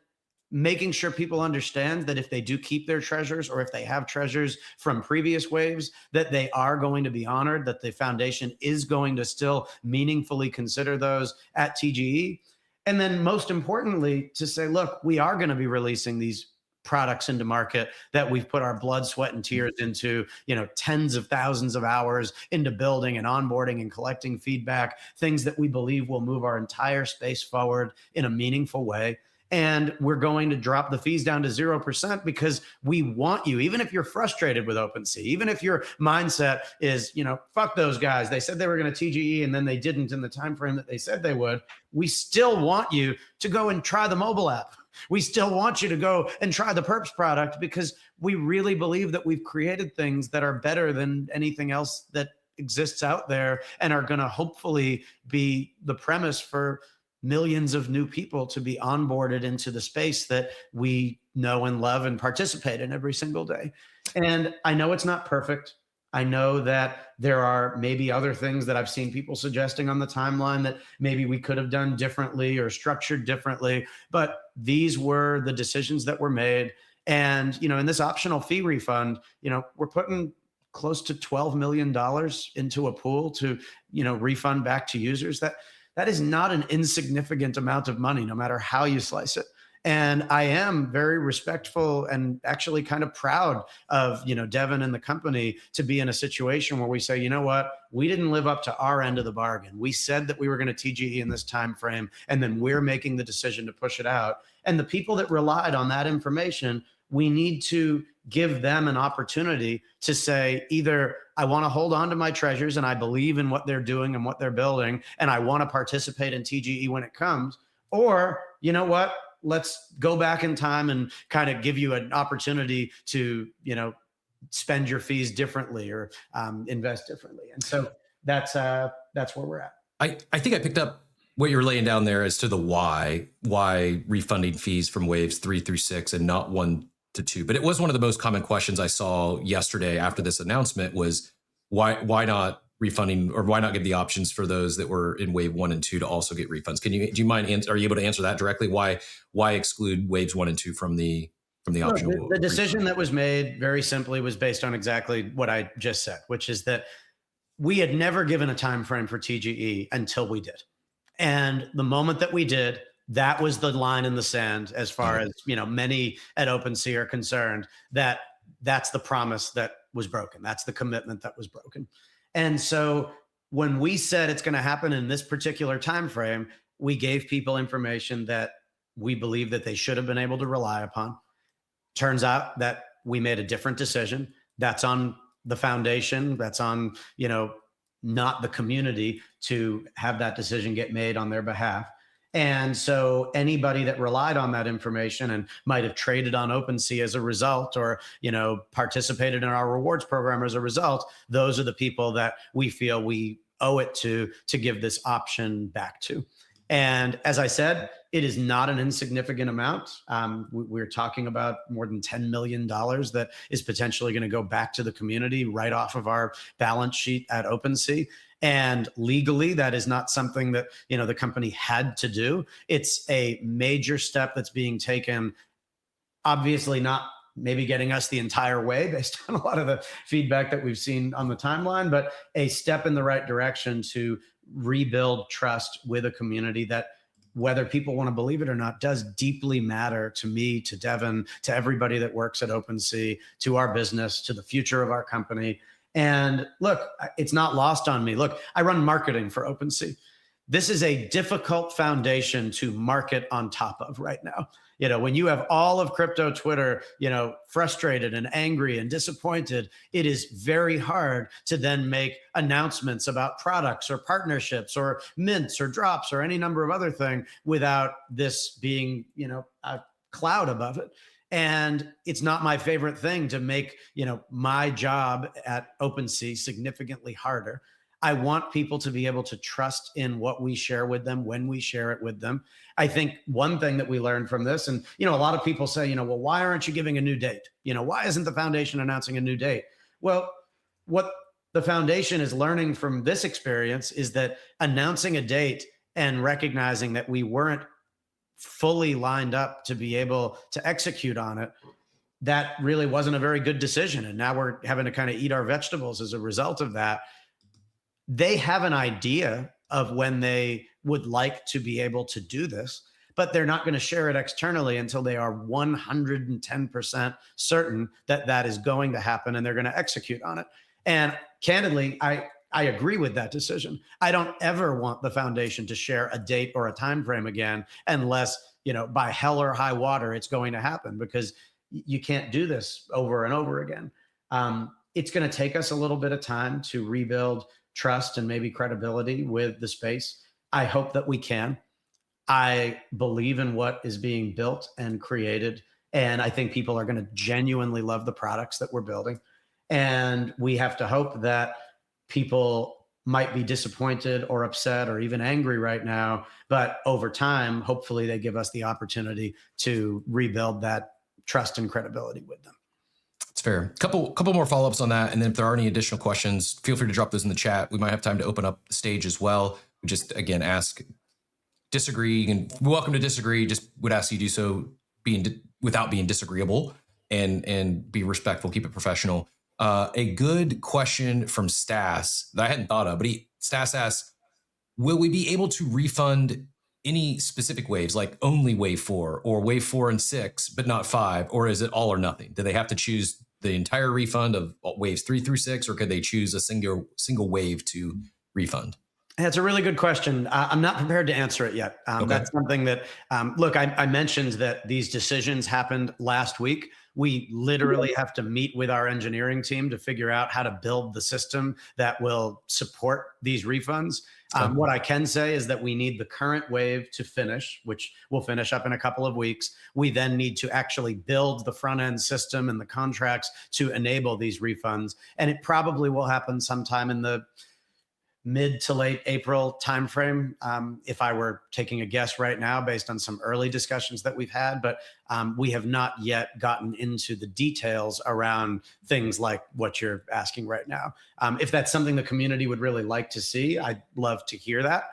making sure people understand that if they do keep their treasures, or if they have treasures from previous waves, that they are going to be honored, that the foundation is going to still meaningfully consider those at TGE. And then most importantly, to say, look, we are going to be releasing these products into market that we've put our blood, sweat, and tears into, tens of thousands of hours into building and onboarding and collecting feedback, things that we believe will move our entire space forward in a meaningful way. And we're going to drop the fees down to 0% because we want you, even if you're frustrated with OpenSea, even if your mindset is, fuck those guys. They said they were going to TGE and then they didn't in the time frame that they said they would. We still want you to go and try the mobile app. We still want you to go and try the Perps product because we really believe that we've created things that are better than anything else that exists out there and are going to hopefully be the premise for millions of new people to be onboarded into the space that we know and love and participate in every single day. And I know it's not perfect. I know that there are maybe other things that I've seen people suggesting on the timeline that maybe we could have done differently or structured differently, but these were the decisions that were made. And, in this optional fee refund, we're putting close to $12 million into a pool to, refund back to users. That is not an insignificant amount of money, no matter how you slice it. And I am very respectful and actually kind of proud of, Devin and the company to be in a situation where we say, you know what, we didn't live up to our end of the bargain. We said that we were going to TGE in this time frame, and then we're making the decision to push it out. And the people that relied on that information, we need to give them an opportunity to say, either I want to hold on to my treasures and I believe in what they're doing and what they're building, and I want to participate in TGE when it comes, or you know what, let's go back in time and kind of give you an opportunity to, spend your fees differently or invest differently. And so that's where we're at. I think I picked up what you're laying down there as to the why refunding fees from waves 3 through 6 and not 1 to 2. But it was one of the most common questions I saw yesterday after this announcement was why not refunding, or why not give the options for those that were in wave 1 and 2 to also get refunds? Do you mind, are you able to answer that directly? Why exclude waves 1 and 2 from the optional? The decision that was made very simply was based on exactly what I just said, which is that we had never given a time frame for TGE until we did. And the moment that we did, that was the line in the sand as far as, many at OpenSea are concerned, that's the promise that was broken. That's the commitment that was broken. And so when we said it's going to happen in this particular time frame, we gave people information that we believe that they should have been able to rely upon. Turns out that we made a different decision. That's on the foundation. That's on, not the community to have that decision get made on their behalf. And so anybody that relied on that information and might have traded on OpenSea as a result, or, participated in our rewards program as a result, those are the people that we feel we owe it to give this option back to. And as I said, it is not an insignificant amount. We're talking about more than $10 million that is potentially going to go back to the community right off of our balance sheet at OpenSea. And legally, that is not something that, the company had to do. It's a major step that's being taken, obviously not maybe getting us the entire way based on a lot of the feedback that we've seen on the timeline, but a step in the right direction to rebuild trust with a community that whether people want to believe it or not, does deeply matter to me, to Devin, to everybody that works at OpenSea, to our business, to the future of our company. And look, it's not lost on me. Look, I run marketing for OpenSea. This is a difficult foundation to market on top of right now. When you have all of crypto Twitter, frustrated and angry and disappointed, it is very hard to then make announcements about products or partnerships or mints or drops or any number of other things without this being, a cloud above it. And it's not my favorite thing to make, my job at OpenSea significantly harder. I want people to be able to trust in what we share with them when we share it with them. I think one thing that we learned from this, and a lot of people say, well, why aren't you giving a new date? Why isn't the foundation announcing a new date? Well, what the foundation is learning from this experience is that announcing a date and recognizing that we weren't fully lined up to be able to execute on it, that really wasn't a very good decision. And now we're having to kind of eat our vegetables as a result of that. They have an idea of when they would like to be able to do this, but they're not going to share it externally until they are 110% certain that that is going to happen and they're going to execute on it. And candidly, I agree with that decision. I don't ever want the foundation to share a date or a time frame again unless, by hell or high water, it's going to happen, because you can't do this over and over again. It's going to take us a little bit of time to rebuild trust and maybe credibility with the space. I hope that we can. I believe in what is being built and created, and I think people are going to genuinely love the products that we're building. And we have to hope that people might be disappointed or upset or even angry right now, but over time, hopefully they give us the opportunity to rebuild that trust and credibility with them. It's fair. Couple more follow-ups on that. And then if there are any additional questions, feel free to drop those in the chat. We might have time to open up the stage as well. We just, again, disagree, and welcome to disagree. Just would ask you to do so without being disagreeable, and be respectful, keep it professional. A good question from Stas that I hadn't thought of, but Stas asks, will we be able to refund any specific waves, like only wave 4 or wave 4 and 6, but not 5? Or is it all or nothing? Do they have to choose the entire refund of waves 3 through 6, or could they choose a single wave to refund? That's a really good question. I'm not prepared to answer it yet. Okay. That's something that, look, I mentioned that these decisions happened last week. We literally have to meet with our engineering team to figure out how to build the system that will support these refunds. What I can say is that we need the current wave to finish, which will finish up in a couple of weeks. We then need to actually build the front end system and the contracts to enable these refunds. And it probably will happen sometime in the mid to late April timeframe, if I were taking a guess right now based on some early discussions that we've had. But we have not yet gotten into the details around things like what you're asking right now. If that's something the community would really like to see, I'd love to hear that.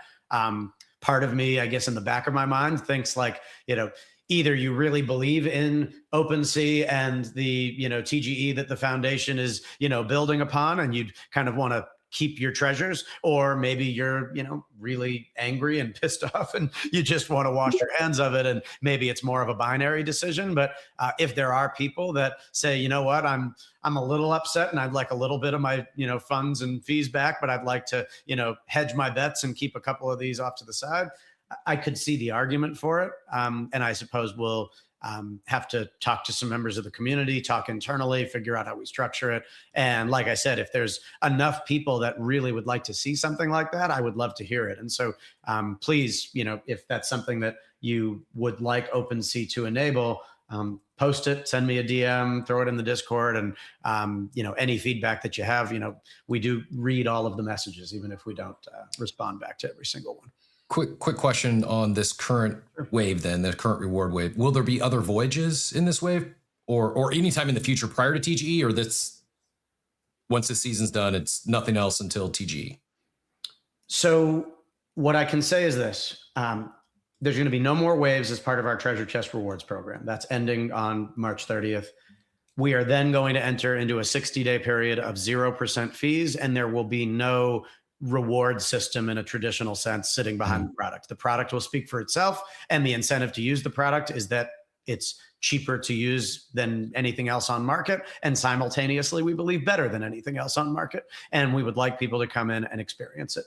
Part of me, I guess, in the back of my mind thinks like, either you really believe in OpenSea and the, TGE that the foundation is, building upon, and you'd kind of want to keep your treasures, or maybe you're, really angry and pissed off and you just want to wash your hands of it. And maybe it's more of a binary decision. But if there are people that say, you know what, I'm a little upset and I'd like a little bit of my, funds and fees back, but I'd like to, hedge my bets and keep a couple of these off to the side, I could see the argument for it. And I suppose we'll have to talk to some members of the community, talk internally, figure out how we structure it. And like I said, if there's enough people that really would like to see something like that, I would love to hear it. And so please, if that's something that you would like OpenSea to enable, post it, send me a DM, throw it in the Discord, and any feedback that you have, we do read all of the messages, even if we don't respond back to every single one. Quick question on this current wave, then the current reward wave. Will there be other voyages in this wave, or anytime in the future prior to TGE, or this, once the season's done, it's nothing else until TGE? So what I can say is this: there's going to be no more waves as part of our treasure chest rewards program. That's ending on March 30th. We are then going to enter into a 60-day period of 0% fees, and there will be no reward system in a traditional sense sitting behind the product. The product will speak for itself, and the incentive to use the product is that it's cheaper to use than anything else on market, and simultaneously, we believe, better than anything else on market. And we would like people to come in and experience it.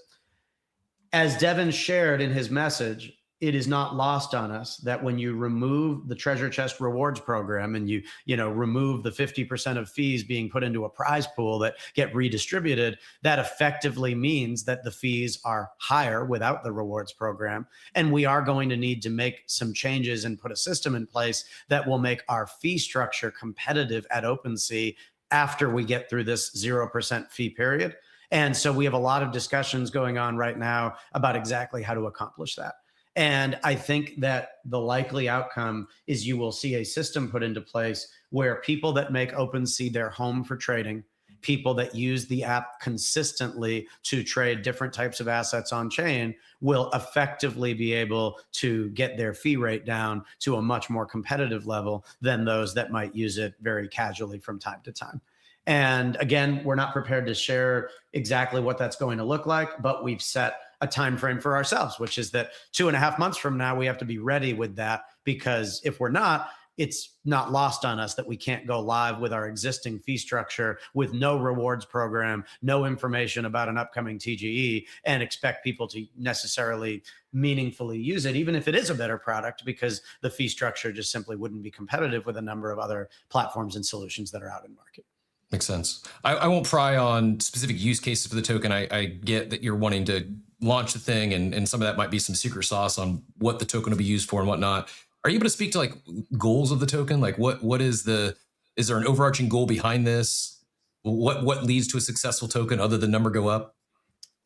As Devin shared in his message, it is not lost on us that when you remove the treasure chest rewards program and you remove the 50% of fees being put into a prize pool that get redistributed, that effectively means that the fees are higher without the rewards program. And we are going to need to make some changes and put a system in place that will make our fee structure competitive at OpenSea after we get through this 0% fee period. And so we have a lot of discussions going on right now about exactly how to accomplish that. And I think that the likely outcome is you will see a system put into place where people that make OpenSea their home for trading, people that use the app consistently to trade different types of assets on chain, will effectively be able to get their fee rate down to a much more competitive level than those that might use it very casually from time to time. And again, we're not prepared to share exactly what that's going to look like, but we've set a time frame for ourselves, which is that 2.5 months from now, we have to be ready with that, because if we're not, it's not lost on us that we can't go live with our existing fee structure with no rewards program, no information about an upcoming TGE, and expect people to necessarily meaningfully use it, even if it is a better product, because the fee structure just simply wouldn't be competitive with a number of other platforms and solutions that are out in market. Makes sense. I won't pry on specific use cases for the token. I get that you're wanting to launch the thing, and some of that might be some secret sauce on what the token will be used for and whatnot. Are you able to speak to like goals of the token? Like is there an overarching goal behind this? What leads to a successful token other than number go up?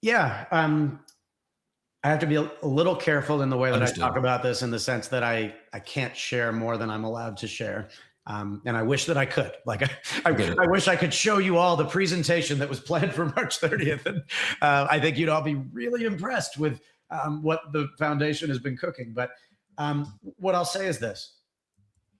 Yeah. I have to be a little careful in the way that Understood. I talk about this, in the sense that I can't share more than I'm allowed to share. And I wish that I could. Like, I wish I could show you all the presentation that was planned for March 30th. And I think you'd all be really impressed with what the foundation has been cooking. But what I'll say is this.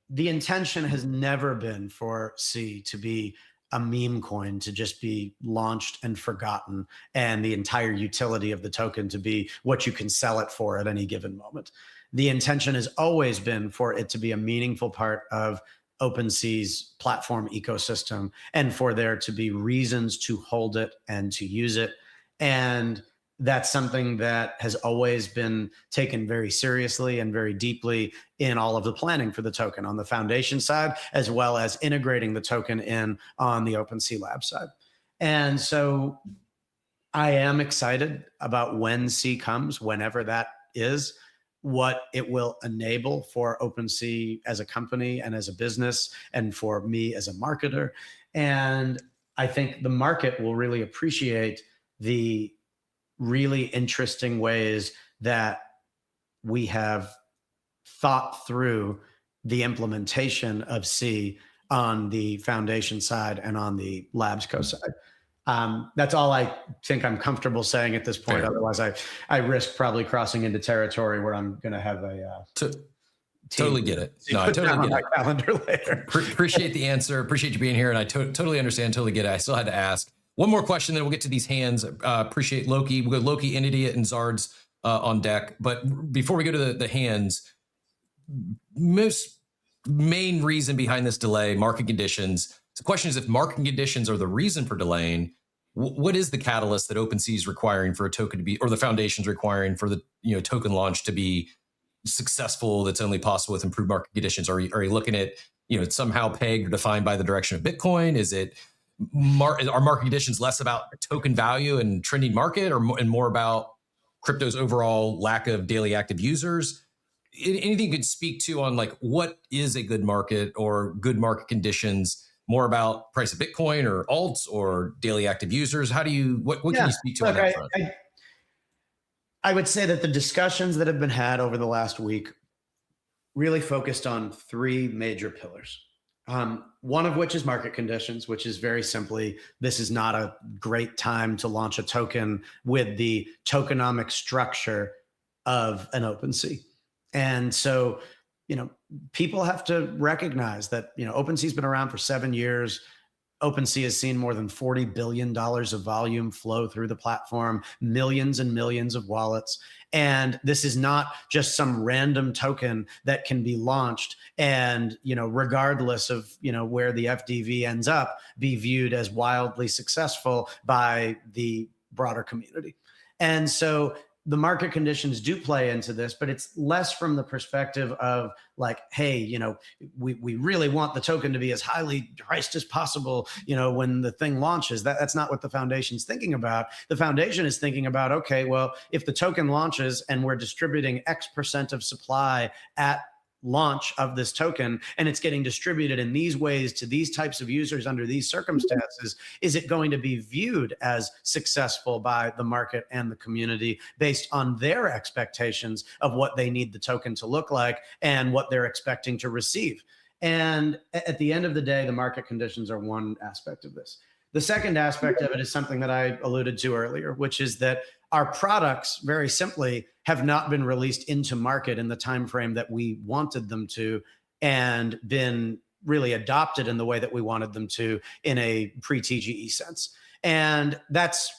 The intention has never been for C to be a meme coin, to just be launched and forgotten, and the entire utility of the token to be what you can sell it for at any given moment. The intention has always been for it to be a meaningful part of OpenSea's platform ecosystem, and for there to be reasons to hold it and to use it. And that's something that has always been taken very seriously and very deeply in all of the planning for the token on the foundation side, as well as integrating the token in on the OpenSea Lab side. And so I am excited about when C comes, whenever that is, what it will enable for OpenSea as a company and as a business, and for me as a marketer. And I think the market will really appreciate the really interesting ways that we have thought through the implementation of C on the foundation side and on the Labs Co side. That's all I think I'm comfortable saying at this point. Fair. Otherwise, I risk probably crossing into territory where I'm going to have a totally get it. No, I totally get it. Calendar later. Appreciate the answer. Appreciate you being here, and I totally understand. Totally get it. I still had to ask one more question, then we'll get to these hands. Appreciate LoKi. We'll go LoKi, Idiot, and Zard's on deck. But before we go to the hands, most main reason behind this delay, market conditions. The question is, if market conditions are the reason for delaying, what is the catalyst that OpenSea is requiring for a token to be, or the foundation's requiring for the token launch to be successful? That's only possible with improved market conditions. Are you looking at somehow pegged or defined by the direction of Bitcoin? Is it are market conditions less about token value and trending market, and more about crypto's overall lack of daily active users? Anything you could speak to on like what is a good market or good market conditions? More about price of Bitcoin or alts or daily active users? What can you speak to on that front? I would say that the discussions that have been had over the last week really focused on three major pillars. One of which is market conditions, which is very simply, this is not a great time to launch a token with the tokenomic structure of an OpenSea. And so, people have to recognize that, OpenSea's been around for 7 years. OpenSea has seen more than $40 billion of volume flow through the platform, millions and millions of wallets. And this is not just some random token that can be launched and, regardless of, where the FDV ends up, be viewed as wildly successful by the broader community. And so the market conditions do play into this, but it's less from the perspective of like, hey, we really want the token to be as highly priced as possible, when the thing launches. That's not what the foundation's thinking about. The foundation is thinking about, okay, well, if the token launches and we're distributing X% of supply at launch of this token and it's getting distributed in these ways to these types of users under these circumstances, is it going to be viewed as successful by the market and the community based on their expectations of what they need the token to look like and what they're expecting to receive? And at the end of the day, the market conditions are one aspect of this. The second aspect of it is something that I alluded to earlier, which is that our products, very simply, have not been released into market in the time frame that we wanted them to, and been really adopted in the way that we wanted them to in a pre-TGE sense. And that's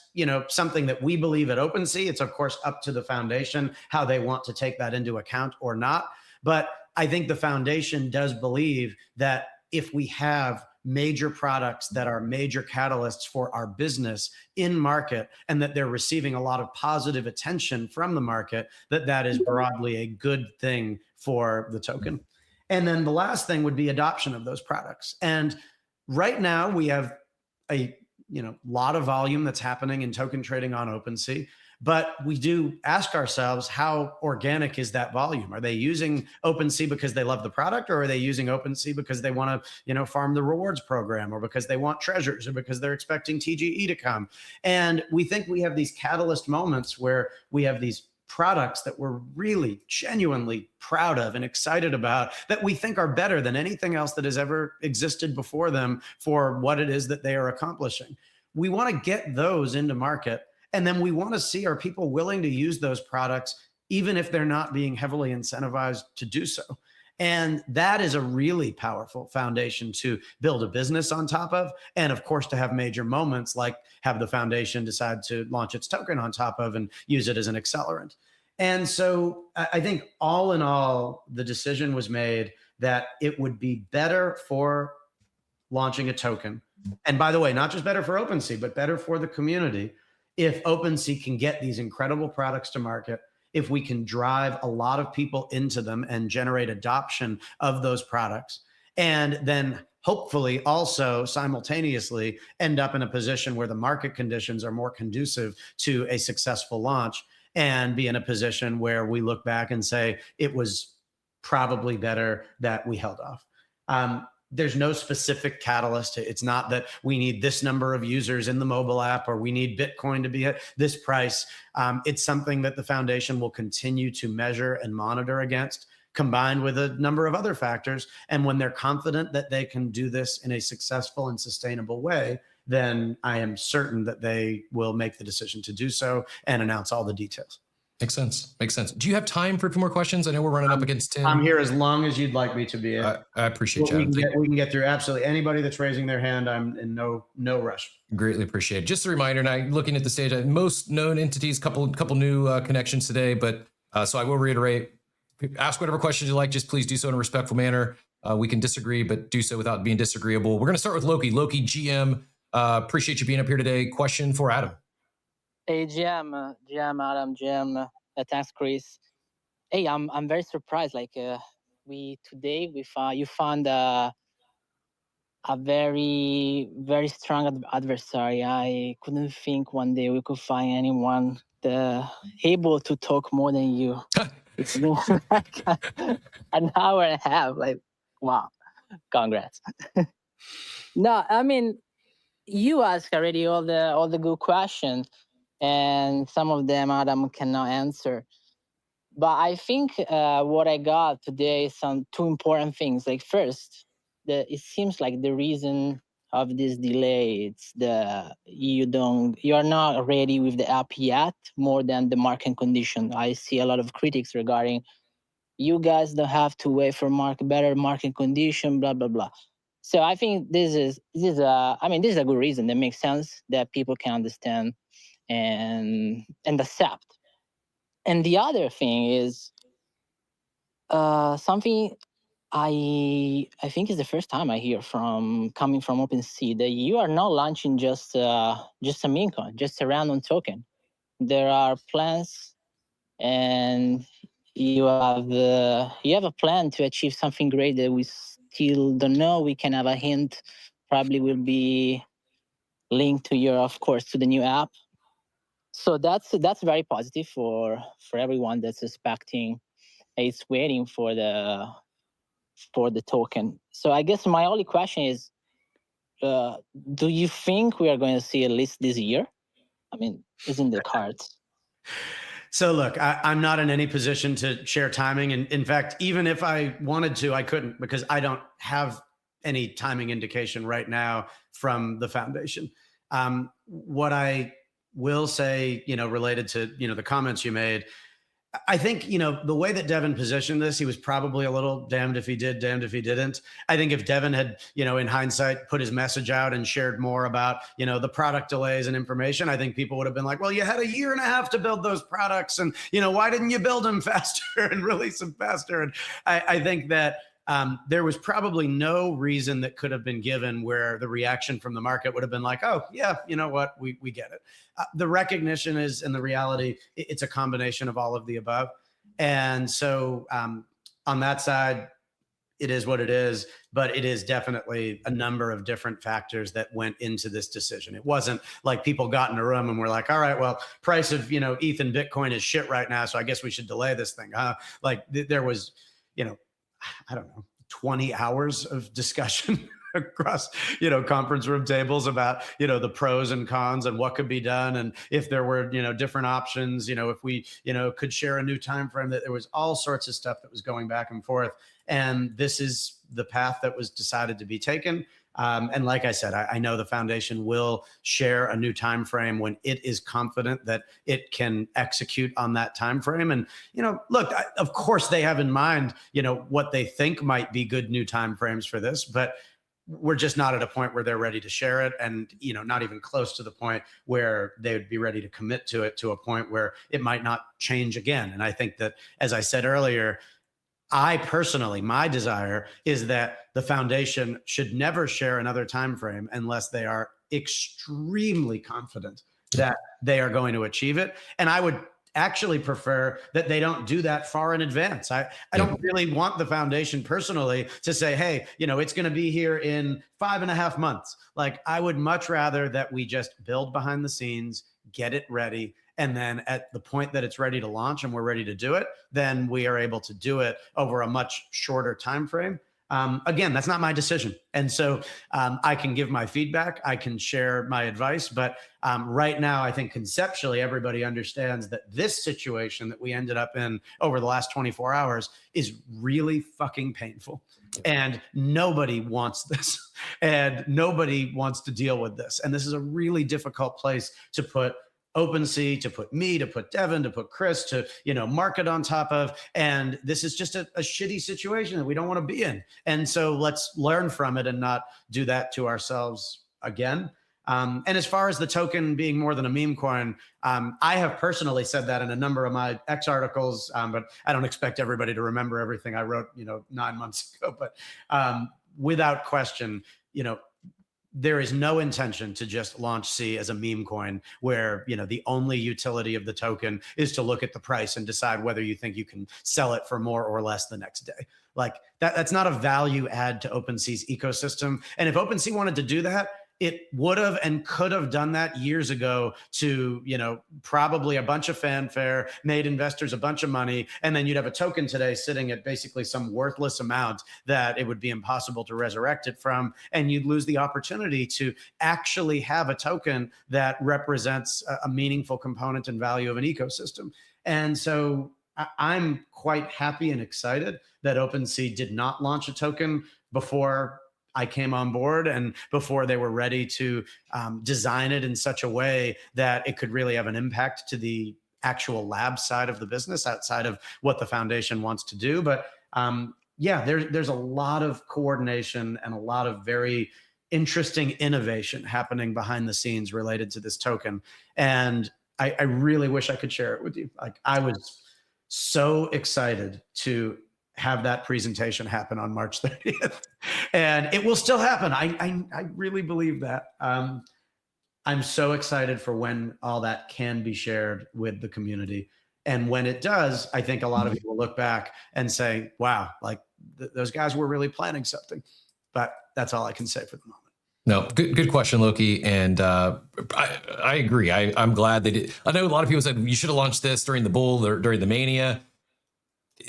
something that we believe at OpenSea. It's of course up to the foundation how they want to take that into account or not. But I think the foundation does believe that if we have major products that are major catalysts for our business in market and that they're receiving a lot of positive attention from the market, that is broadly a good thing for the token. And then the last thing would be adoption of those products. And right now we have a lot of volume that's happening in token trading on OpenSea. But we do ask ourselves, how organic is that volume? Are they using OpenSea because they love the product, or are they using OpenSea because they want to, farm the rewards program, or because they want treasures, or because they're expecting TGE to come? And we think we have these catalyst moments where we have these products that we're really genuinely proud of and excited about, that we think are better than anything else that has ever existed before them for what it is that they are accomplishing. We want to get those into market. And then we want to see, are people willing to use those products, even if they're not being heavily incentivized to do so? And that is a really powerful foundation to build a business on top of. And of course, to have major moments like have the foundation decide to launch its token on top of and use it as an accelerant. And so I think all in all, the decision was made that it would be better for launching a token. And by the way, not just better for OpenSea, but better for the community, if OpenSea can get these incredible products to market, if we can drive a lot of people into them and generate adoption of those products, and then hopefully also simultaneously end up in a position where the market conditions are more conducive to a successful launch, and be in a position where we look back and say, it was probably better that we held off. There's no specific catalyst. It's not that we need this number of users in the mobile app, or we need Bitcoin to be at this price. It's something that the foundation will continue to measure and monitor against, combined with a number of other factors. And when they're confident that they can do this in a successful and sustainable way, then I am certain that they will make the decision to do so and announce all the details. Makes sense. Makes sense. Do you have time for a few more questions? I know we're running up against 10. I'm here as long as you'd like me to be. I appreciate you. We can get through absolutely anybody that's raising their hand. I'm in no rush. Greatly appreciate it. Just a reminder, and I'm looking at the stage, most known entities, couple new connections today, but so I will reiterate, ask whatever questions you like, just please do so in a respectful manner. We can disagree, but do so without being disagreeable. We're going to start with LoKi. LoKi, GM, appreciate you being up here today. Question for Adam. Hey, GM, Adam, GM, thanks, Chris. Hey, I'm very surprised. Like you found a very, very strong adversary. I couldn't think one day we could find anyone able to talk more than you. It's been like an hour and a half. Like, wow, congrats. No, I mean, you asked already all the good questions, and some of them Adam cannot answer. But I think what I got today is two important things. Like first, it seems like the reason of this delay, it's you're not ready with the app yet, more than the market condition. I see a lot of critics regarding you guys don't have to wait for better market condition, blah blah blah. So I think this is a good reason that makes sense, that people can understand and accept. And the other thing is something I think is the first time I hear coming from OpenSea, that you are not launching just a meme coin, just a random token. There are plans, and you have a plan to achieve something great that we still don't know. We can have a hint. Probably will be linked to of course, to the new app. So that's very positive for everyone that's expecting. It's waiting for the token. So I guess my only question is, do you think we are going to see at least this year? I mean, it's in the cards. So look, I'm not in any position to share timing. And in fact, even if I wanted to, I couldn't, because I don't have any timing indication right now from the foundation. What I will say, related to, the comments you made, I think, the way that Devin positioned this, he was probably a little damned if he did, damned if he didn't. I think if Devin had, in hindsight, put his message out and shared more about, the product delays and information, I think people would have been like, well, you had 1.5 years to build those products. And, why didn't you build them faster and release them faster? And I think that there was probably no reason that could have been given where the reaction from the market would have been like, oh, yeah, you know what, we get it. The recognition is, and the reality, it's a combination of all of the above. And so on that side, it is what it is, but it is definitely a number of different factors that went into this decision. It wasn't like people got in a room and were like, all right, well, price of, ETH and Bitcoin is shit right now, so I guess we should delay this thing. Like there was, I don't know, 20 hours of discussion across, conference room tables about, the pros and cons and what could be done. And if there were, different options, if we, could share a new time frame, that there was all sorts of stuff that was going back and forth. And this is the path that was decided to be taken. And like I said, I know the foundation will share a new time frame when it is confident that it can execute on that time frame. And look, of course they have in mind, what they think might be good new time frames for this, but we're just not at a point where they're ready to share it, and not even close to the point where they would be ready to commit to it, to a point where it might not change again. And I think that, as I said earlier, I personally, my desire is that the foundation should never share another time frame unless they are extremely confident that they are going to achieve it. And I would actually prefer that they don't do that far in advance. I don't really want the foundation personally to say, hey, it's going to be here in 5.5 months. Like, I would much rather that we just build behind the scenes, get it ready, and then at the point that it's ready to launch and we're ready to do it, then we are able to do it over a much shorter time frame. Again, that's not my decision. And so I can give my feedback, I can share my advice, but right now, I think conceptually everybody understands that this situation that we ended up in over the last 24 hours is really fucking painful. And nobody wants this, and nobody wants to deal with this. And this is a really difficult place to put OpenSea, to put me, to put Devin, to put Chris, to market on top of. And this is just a shitty situation that we don't want to be in. And so let's learn from it and not do that to ourselves again. And as far as the token being more than a meme coin, I have personally said that in a number of my X articles, but I don't expect everybody to remember everything I wrote 9 months ago. But without question, there is no intention to just launch C as a meme coin where, the only utility of the token is to look at the price and decide whether you think you can sell it for more or less the next day. Like that's not a value add to OpenSea's ecosystem. And if OpenSea wanted to do that, it would have and could have done that years ago to, probably a bunch of fanfare, made investors a bunch of money, and then you'd have a token today sitting at basically some worthless amount that it would be impossible to resurrect it from, and you'd lose the opportunity to actually have a token that represents a meaningful component and value of an ecosystem. And so I'm quite happy and excited that OpenSea did not launch a token before I came on board and before they were ready to design it in such a way that it could really have an impact to the actual lab side of the business outside of what the foundation wants to do. But yeah, there's a lot of coordination and a lot of very interesting innovation happening behind the scenes related to this token. And I really wish I could share it with you. Like, I was so excited to have that presentation happen on March 30th. And it will still happen. I really believe that. I'm so excited for when all that can be shared with the community. And when it does, I think a lot of people look back and say, wow, like those guys were really planning something. But that's all I can say for the moment. No, good question, LoKi. And I agree. I'm glad they did. I know a lot of people said you should have launched this during the bull or during the mania.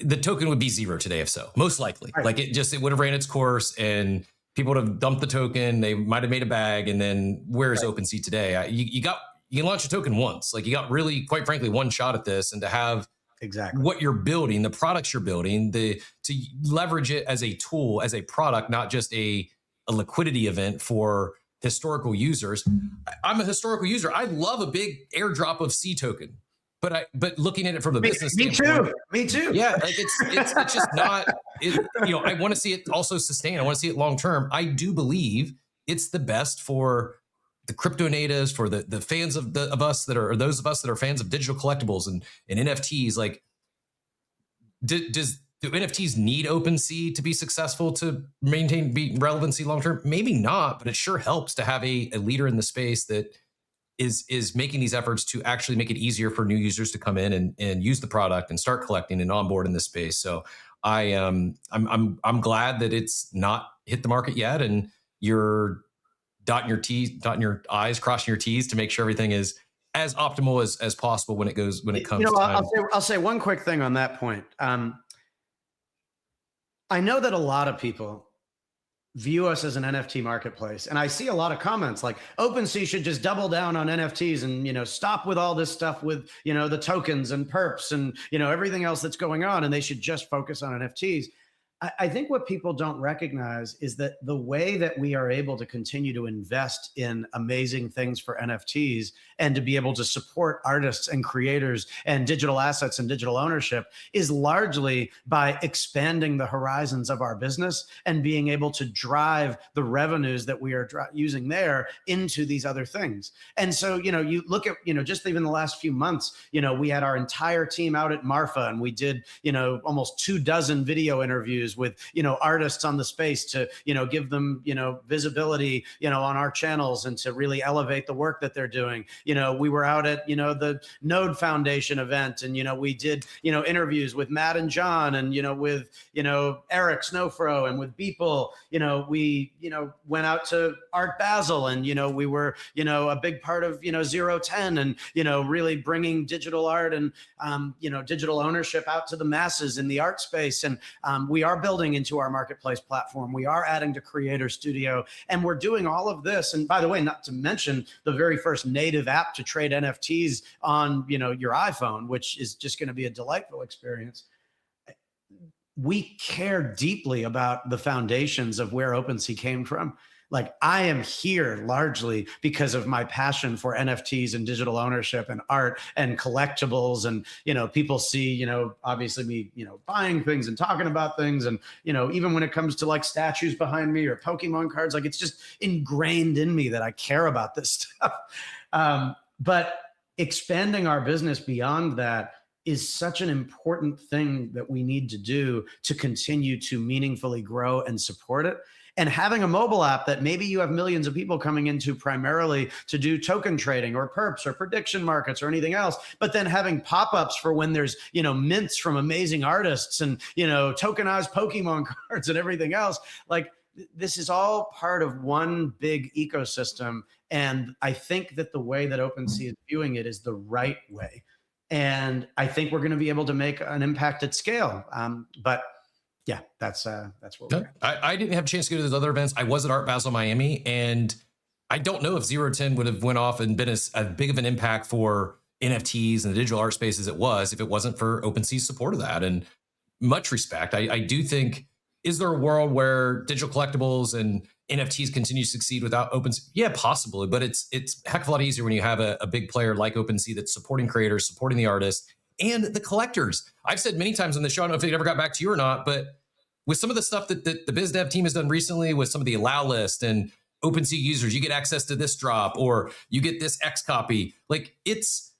The token would be zero today, if so, most likely. Right. Like it would have ran its course and people would have dumped the token. They might have made a bag. And then where's OpenSea today? You can launch a token once. Like, you got really, quite frankly, one shot at this, and to have exactly what you're building, the products you're building, to leverage it as a tool, as a product, not just a liquidity event for historical users. I'm a historical user. I love a big airdrop of C token, but looking at it from the business standpoint, me too. Yeah, like it's just not. I want to see it also sustain. I want to see it long term. I do believe it's the best for the crypto natives, for the fans of us that are, or those of us that are fans of digital collectibles and NFTs. Like, do NFTs need OpenSea to be successful, to maintain relevancy long term? Maybe not, but it sure helps to have a leader in the space that is making these efforts to actually make it easier for new users to come in and use the product and start collecting and onboard in this space. So I'm glad that it's not hit the market yet, and you're dotting your I's, crossing your T's to make sure everything is as optimal as possible when it comes to time. I'll say one quick thing on that point. I know that a lot of people view us as an NFT marketplace, and I see a lot of comments like OpenSea should just double down on NFTs and stop with all this stuff with the tokens and perps and everything else that's going on, and they should just focus on NFTs. I think what people don't recognize is that the way that we are able to continue to invest in amazing things for NFTs and to be able to support artists and creators and digital assets and digital ownership is largely by expanding the horizons of our business and being able to drive the revenues that we are using there into these other things. And so, you look at, just even the last few months, we had our entire team out at Marfa, and we did, almost 24 video interviews with artists on the space to give them visibility on our channels and to really elevate the work that they're doing. We were out at the Node Foundation event, and we did interviews with Matt and John, and with Eric Snowfro, and with Beeple. We went out to Art Basel, and we were a big part of 010, and really bringing digital art and digital ownership out to the masses in the art space. And we are building into our marketplace platform. We are adding to Creator Studio, and we're doing all of this. And by the way, not to mention the very first native app to trade NFTs on your iPhone, which is just going to be a delightful experience. We care deeply about the foundations of where OpenSea came from. Like, I am here largely because of my passion for NFTs and digital ownership and art and collectibles. And, people see, obviously me, buying things and talking about things. And, even when it comes to like statues behind me or Pokemon cards, like, it's just ingrained in me that I care about this stuff. But expanding our business beyond that is such an important thing that we need to do to continue to meaningfully grow and support it. And having a mobile app that maybe you have millions of people coming into primarily to do token trading or perps or prediction markets or anything else, but then having pop-ups for when there's, mints from amazing artists and, tokenized Pokemon cards and everything else. Like, this is all part of one big ecosystem. And I think that the way that OpenSea is viewing it is the right way. And I think we're going to be able to make an impact at scale. But yeah, that's where we're at. I didn't have a chance to go to those other events. I was at Art Basel Miami, and I don't know if 010 would have went off and been as big of an impact for NFTs and the digital art space as it was if it wasn't for OpenSea's support of that. And much respect. I do think, is there a world where digital collectibles and NFTs continue to succeed without OpenSea? Yeah, possibly, but it's a heck of a lot easier when you have a big player like OpenSea that's supporting creators, supporting the artists, and the collectors. I've said many times on the show, I don't know if it ever got back to you or not, but with some of the stuff that the biz dev team has done recently with some of the allow list and OpenSea users, you get access to this drop or you get this X copy. Like it's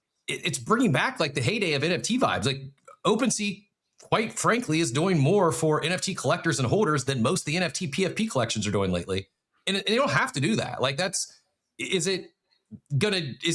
bringing back like the heyday of NFT vibes. Like OpenSea, quite frankly, is doing more for NFT collectors and holders than most of the NFT PFP collections are doing lately. And they don't have to do that. Like is it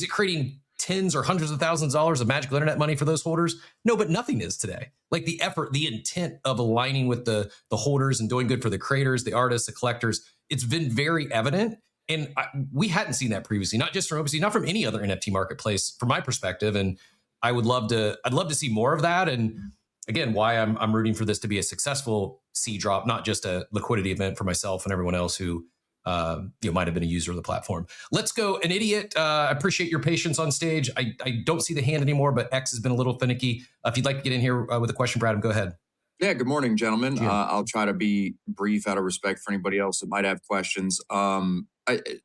creating tens or hundreds of thousands of dollars of magical internet money for those holders? No, but nothing is today. Like the effort, the intent of aligning with the holders and doing good for the creators, the artists, the collectors, it's been very evident. And we hadn't seen that previously, not just from OpenSea, not from any other NFT marketplace from my perspective. And I'd love to see more of that. And again, why I'm rooting for this to be a successful C drop, not just a liquidity event for myself and everyone else who might have been a user of the platform. Let's go. An idiot. I appreciate your patience on stage. I don't see the hand anymore, but X has been a little finicky. If you'd like to get in here with a question for Adam, go ahead. Yeah, good morning, gentlemen. I'll try to be brief out of respect for anybody else that might have questions.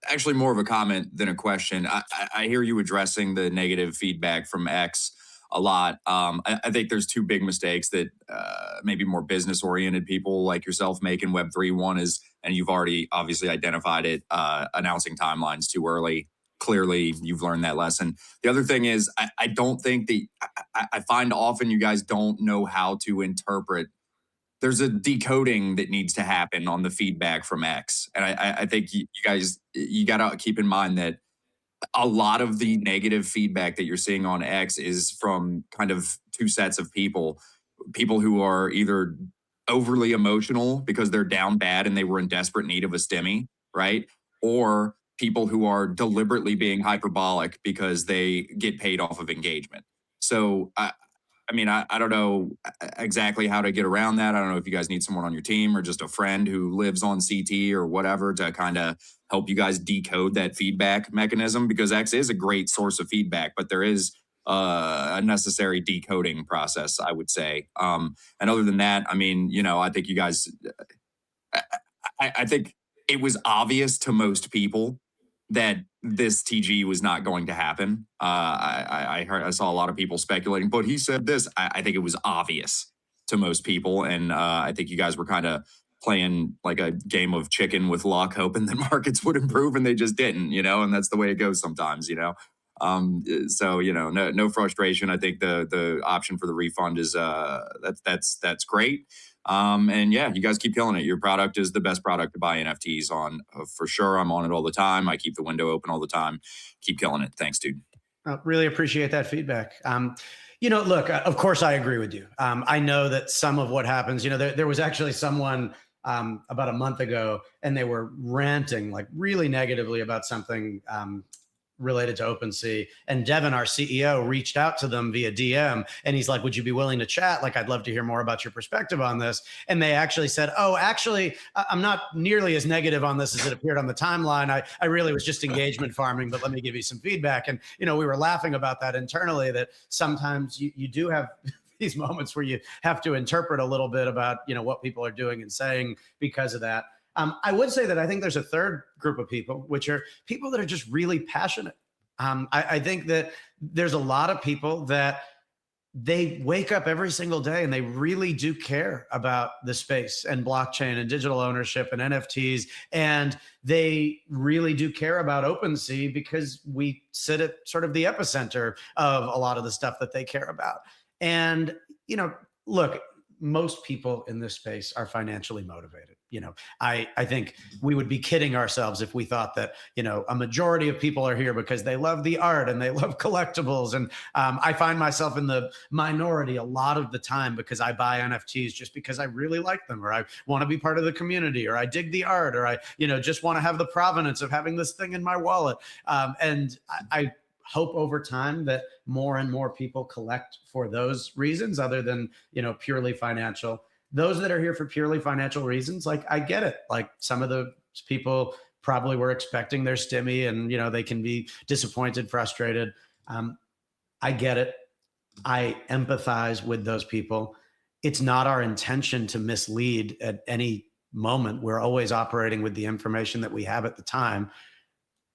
Actually, more of a comment than a question. I hear you addressing the negative feedback from X a lot. I think there's two big mistakes that maybe more business-oriented people like yourself make in Web3. One is, and you've already obviously identified it, announcing timelines too early. Clearly, you've learned that lesson. The other thing is, I don't think that I find often you guys don't know how to interpret. There's a decoding that needs to happen on the feedback from X. And I think you guys, you got to keep in mind that a lot of the negative feedback that you're seeing on X is from kind of two sets of people who are either overly emotional because they're down bad and they were in desperate need of a stimmy, right? Or people who are deliberately being hyperbolic because they get paid off of engagement. So, I don't know exactly how to get around that. I don't know if you guys need someone on your team or just a friend who lives on CT or whatever to kind of help you guys decode that feedback mechanism, because X is a great source of feedback, but there is a necessary decoding process, I would say. And other than that, I think you guys, I think it was obvious to most people that this TG was not going to happen. I saw a lot of people speculating, but he said this. I think it was obvious to most people, and I think you guys were kind of playing like a game of chicken with luck, hoping that markets would improve, and they just didn't, and that's the way it goes sometimes, So no frustration. I think the option for the refund is that's great. And yeah, you guys keep killing it. Your product is the best product to buy NFTs on, for sure. I'm on it all the time. I keep the window open all the time. Keep killing it. Thanks, dude. Really appreciate that feedback. Look, of course I agree with you. I know that some of what happens, there was actually someone about a month ago, and they were ranting like really negatively about something related to OpenSea. And Devin, our CEO, reached out to them via DM, and he's like, would you be willing to chat? Like, I'd love to hear more about your perspective on this. And they actually said, oh, actually, I'm not nearly as negative on this as it appeared on the timeline. I really was just engagement farming, but let me give you some feedback. And, we were laughing about that internally, that sometimes you do have these moments where you have to interpret a little bit about, what people are doing and saying because of that. I would say that I think there's a third group of people, which are people that are just really passionate. I think that there's a lot of people that they wake up every single day and they really do care about the space and blockchain and digital ownership and NFTs. And they really do care about OpenSea because we sit at sort of the epicenter of a lot of the stuff that they care about. And, look, most people in this space are financially motivated. I think we would be kidding ourselves if we thought that, a majority of people are here because they love the art and they love collectibles. And I find myself in the minority a lot of the time because I buy NFTs just because I really like them, or I want to be part of the community, or I dig the art, or I, just want to have the provenance of having this thing in my wallet. And I hope over time that more and more people collect for those reasons other than, purely financial. Those that are here for purely financial reasons, like, I get it. Like, some of the people probably were expecting their stimmy and, they can be disappointed, frustrated. I get it. I empathize with those people. It's not our intention to mislead at any moment. We're always operating with the information that we have at the time.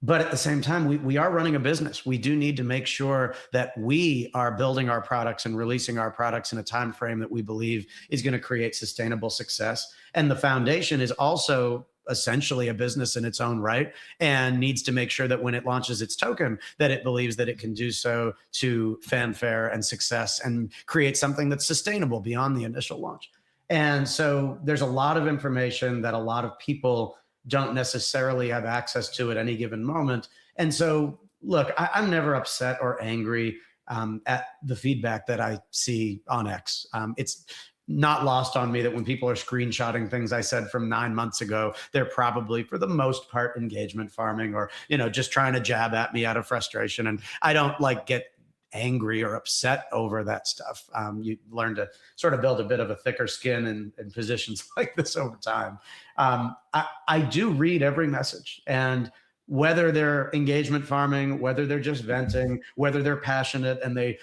But at the same time, we are running a business. We do need to make sure that we are building our products and releasing our products in a time frame that we believe is going to create sustainable success. And the foundation is also essentially a business in its own right, and needs to make sure that when it launches its token, that it believes that it can do so to fanfare and success and create something that's sustainable beyond the initial launch. And so there's a lot of information that a lot of people don't necessarily have access to at any given moment. And so, look, I'm never upset or angry at the feedback that I see on X. It's not lost on me that when people are screenshotting things I said from 9 months ago, they're probably, for the most part, engagement farming, or just trying to jab at me out of frustration. And I don't get angry or upset over that stuff. You learn to sort of build a bit of a thicker skin in positions like this over time. I do read every message, and whether they're engagement farming, whether they're just venting, whether they're passionate and they,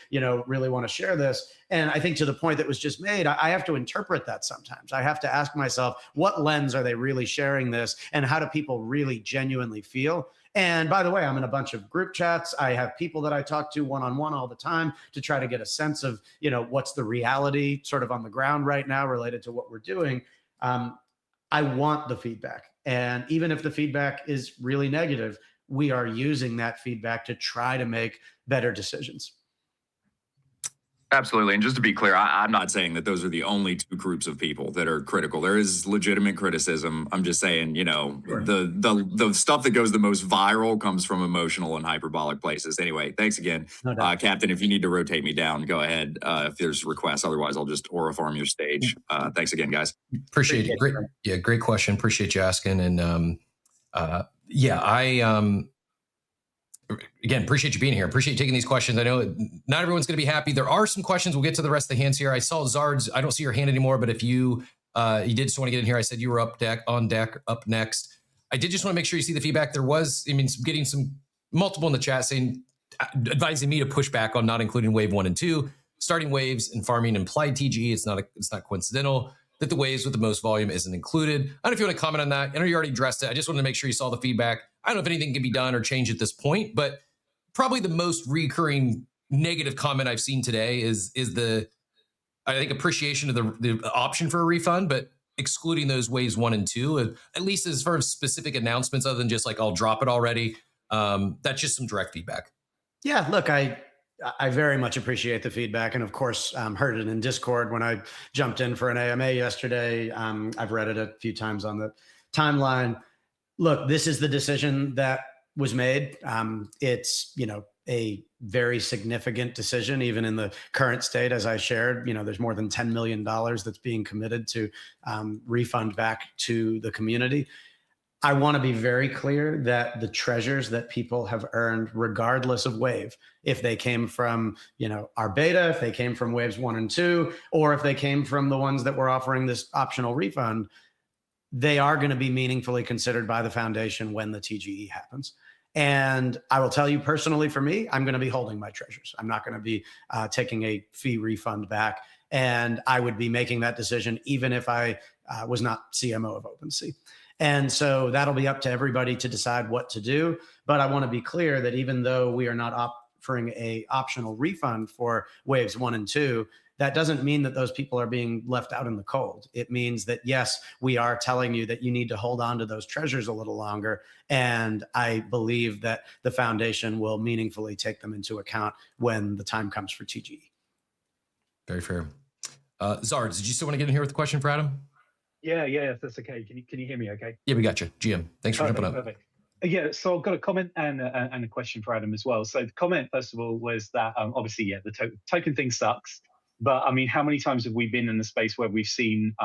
really want to share this. And I think to the point that was just made, I have to interpret that sometimes. I have to ask myself, what lens are they really sharing this? And how do people really genuinely feel? And by the way, I'm in a bunch of group chats. I have people that I talk to one-on-one all the time to try to get a sense of, what's the reality sort of on the ground right now related to what we're doing. I want the feedback. And even if the feedback is really negative, we are using that feedback to try to make better decisions. Absolutely. And just to be clear, I'm not saying that those are the only two groups of people that are critical. There is legitimate criticism. I'm just saying, Sure. the stuff that goes the most viral comes from emotional and hyperbolic places. Anyway, thanks again. No doubt. Captain, if you need to rotate me down, go ahead if there's requests. Otherwise, I'll just aura farm your stage. Thanks again, guys. Appreciate it. Great question. Appreciate you asking. And again, appreciate you being here. Appreciate you taking these questions. I know not everyone's going to be happy. There are some questions. We'll get to the rest of the hands here. I saw Zard's. I don't see your hand anymore, but if you did just want to get in here, I said you were up next. I did just want to make sure you see the feedback. There was, getting some multiple in the chat saying, advising me to push back on not including wave 1 and 2, starting waves and farming implied TGE. It's not coincidental that the waves with the most volume isn't included. I don't know if you want to comment on that. I know you already addressed it. I just wanted to make sure you saw the feedback. I don't know if anything can be done or changed at this point, but probably the most recurring negative comment I've seen today is the, I think, appreciation of the option for a refund, but excluding those waves 1 and 2, at least as far as specific announcements, other than just I'll drop it already. That's just some direct feedback. Yeah, look, I very much appreciate the feedback, and of course, heard it in Discord when I jumped in for an AMA yesterday. I've read it a few times on the timeline. Look, this is the decision that was made. It's a very significant decision, even in the current state, as I shared. There's more than $10 million that's being committed to refund back to the community. I want to be very clear that the treasures that people have earned, regardless of wave, if they came from, our beta, if they came from waves 1 and 2, or if they came from the ones that we're offering this optional refund, they are going to be meaningfully considered by the foundation when the TGE happens. And I will tell you personally, for me, I'm going to be holding my treasures. I'm not going to be taking a fee refund back. And I would be making that decision even if I was not CMO of OpenSea. And so that'll be up to everybody to decide what to do. But I want to be clear that even though we are not offering a optional refund for waves 1 and 2, that doesn't mean that those people are being left out in the cold. It means that, yes, we are telling you that you need to hold on to those treasures a little longer. And I believe that the foundation will meaningfully take them into account when the time comes for TGE. Very fair. Zards, did you still want to get in here with a question for Adam? Yeah, if that's okay. Can you hear me okay? Yeah, we got you. GM, thanks for jumping up. Perfect. Yeah, so I've got a comment and a question for Adam as well. So the comment, first of all, was that obviously, the token thing sucks. But how many times have we been in the space where we've seen,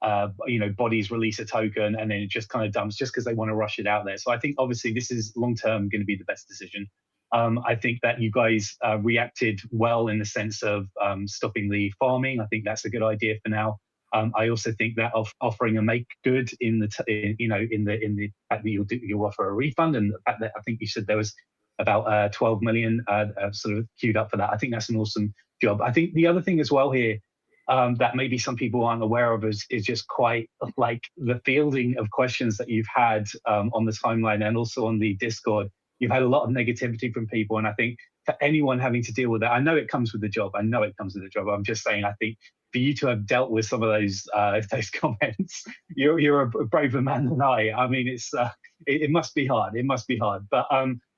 bodies release a token and then it just kind of dumps just because they want to rush it out there? So I think obviously this is long-term going to be the best decision. I think that you guys reacted well in the sense of stopping the farming. I think that's a good idea for now. I also think that offering a make good in the fact that you'll offer a refund, and the fact that I think you said there was about 12 million sort of queued up for that. I think that's an awesome job. I think the other thing as well here that maybe some people aren't aware of is just quite like the fielding of questions that you've had on the timeline and also on the Discord. You've had a lot of negativity from people, and I think for anyone having to deal with that, I know it comes with the job. I'm just saying, I think for you to have dealt with some of those comments, you're a braver man than I. I mean, it must be hard. It must be hard. But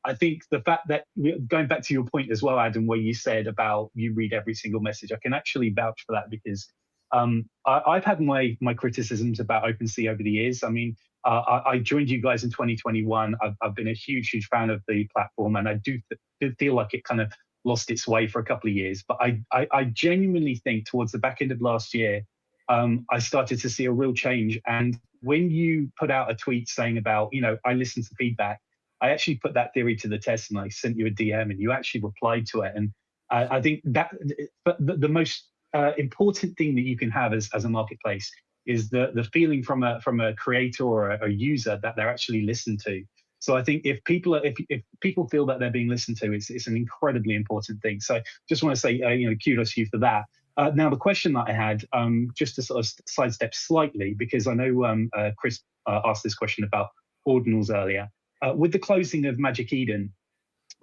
I think the fact that, going back to your point as well, Adam, where you said about you read every single message, I can actually vouch for that because I've had my criticisms about OpenSea over the years. I mean, I joined you guys in 2021. I've been a huge fan of the platform, and I do feel like it kind of lost its way for a couple of years. But I genuinely think towards the back end of last year, I started to see a real change. And when you put out a tweet saying about, I listened to feedback, I actually put that theory to the test, and I sent you a DM, and you actually replied to it. And I think that the most important thing that you can have as a marketplace is the feeling from a creator or a user that they're actually listened to. So I think if people feel that they're being listened to, it's an incredibly important thing. So just want to say kudos to you for that. Now the question that I had, just to sort of sidestep slightly, because I know Chris asked this question about Ordinals earlier. With the closing of Magic Eden,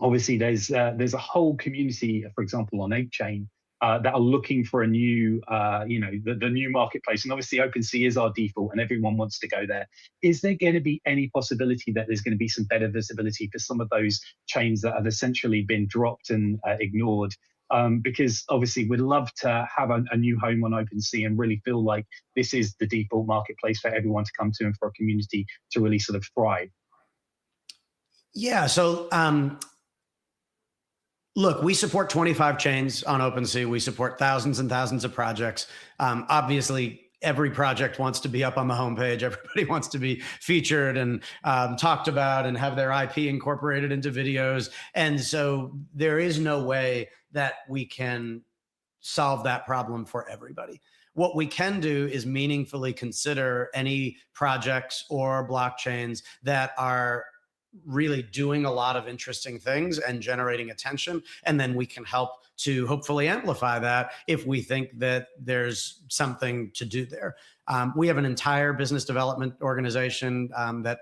obviously there's a whole community, for example, on 8chain that are looking for a new, the new marketplace. And obviously OpenSea is our default and everyone wants to go there. Is there going to be any possibility that there's going to be some better visibility for some of those chains that have essentially been dropped and ignored? Because obviously we'd love to have a new home on OpenSea and really feel like this is the default marketplace for everyone to come to and for a community to really sort of thrive. Yeah, so look, we support 25 chains on OpenSea. We support thousands and thousands of projects. Obviously, every project wants to be up on the homepage. Everybody wants to be featured and talked about and have their IP incorporated into videos. And so there is no way that we can solve that problem for everybody. What we can do is meaningfully consider any projects or blockchains that are really doing a lot of interesting things and generating attention. And then we can help to hopefully amplify that if we think that there's something to do there. We have an entire business development organization that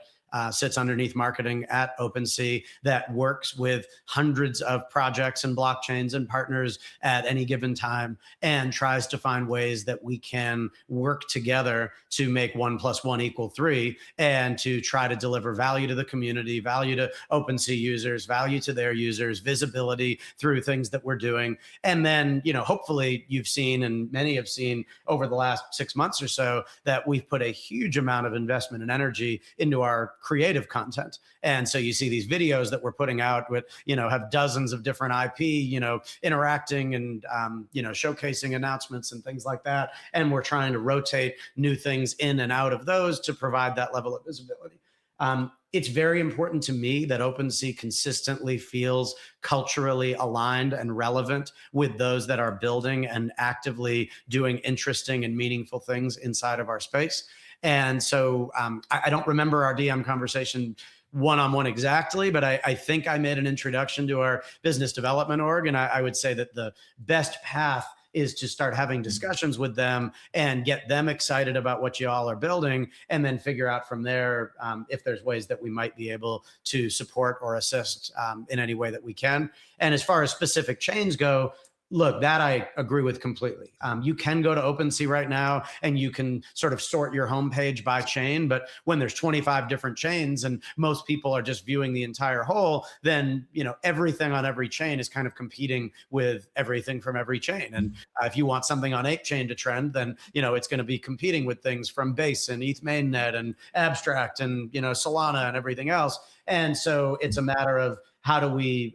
sits underneath marketing at OpenSea that works with hundreds of projects and blockchains and partners at any given time and tries to find ways that we can work together to make 1 + 1 = 3 and to try to deliver value to the community, value to OpenSea users, value to their users, visibility through things that we're doing. And then, hopefully you've seen, and many have seen over the last 6 months or so, that we've put a huge amount of investment and energy into our creative content. And so you see these videos that we're putting out with, have dozens of different IP, interacting and, showcasing announcements and things like that. And we're trying to rotate new things in and out of those to provide that level of visibility. It's very important to me that OpenSea consistently feels culturally aligned and relevant with those that are building and actively doing interesting and meaningful things inside of our space. And so I don't remember our DM conversation one-on-one exactly, but I think I made an introduction to our business development org. And I would say that the best path is to start having discussions with them and get them excited about what you all are building, and then figure out from there if there's ways that we might be able to support or assist in any way that we can. And as far as specific chains go, look, that I agree with completely. You can go to OpenSea right now and you can sort of sort your homepage by chain, but when there's 25 different chains and most people are just viewing the entire whole, then everything on every chain is kind of competing with everything from every chain. And if you want something on 8chain to trend, then it's going to be competing with things from Base and ETH mainnet and Abstract and Solana and everything else. And so it's a matter of how do we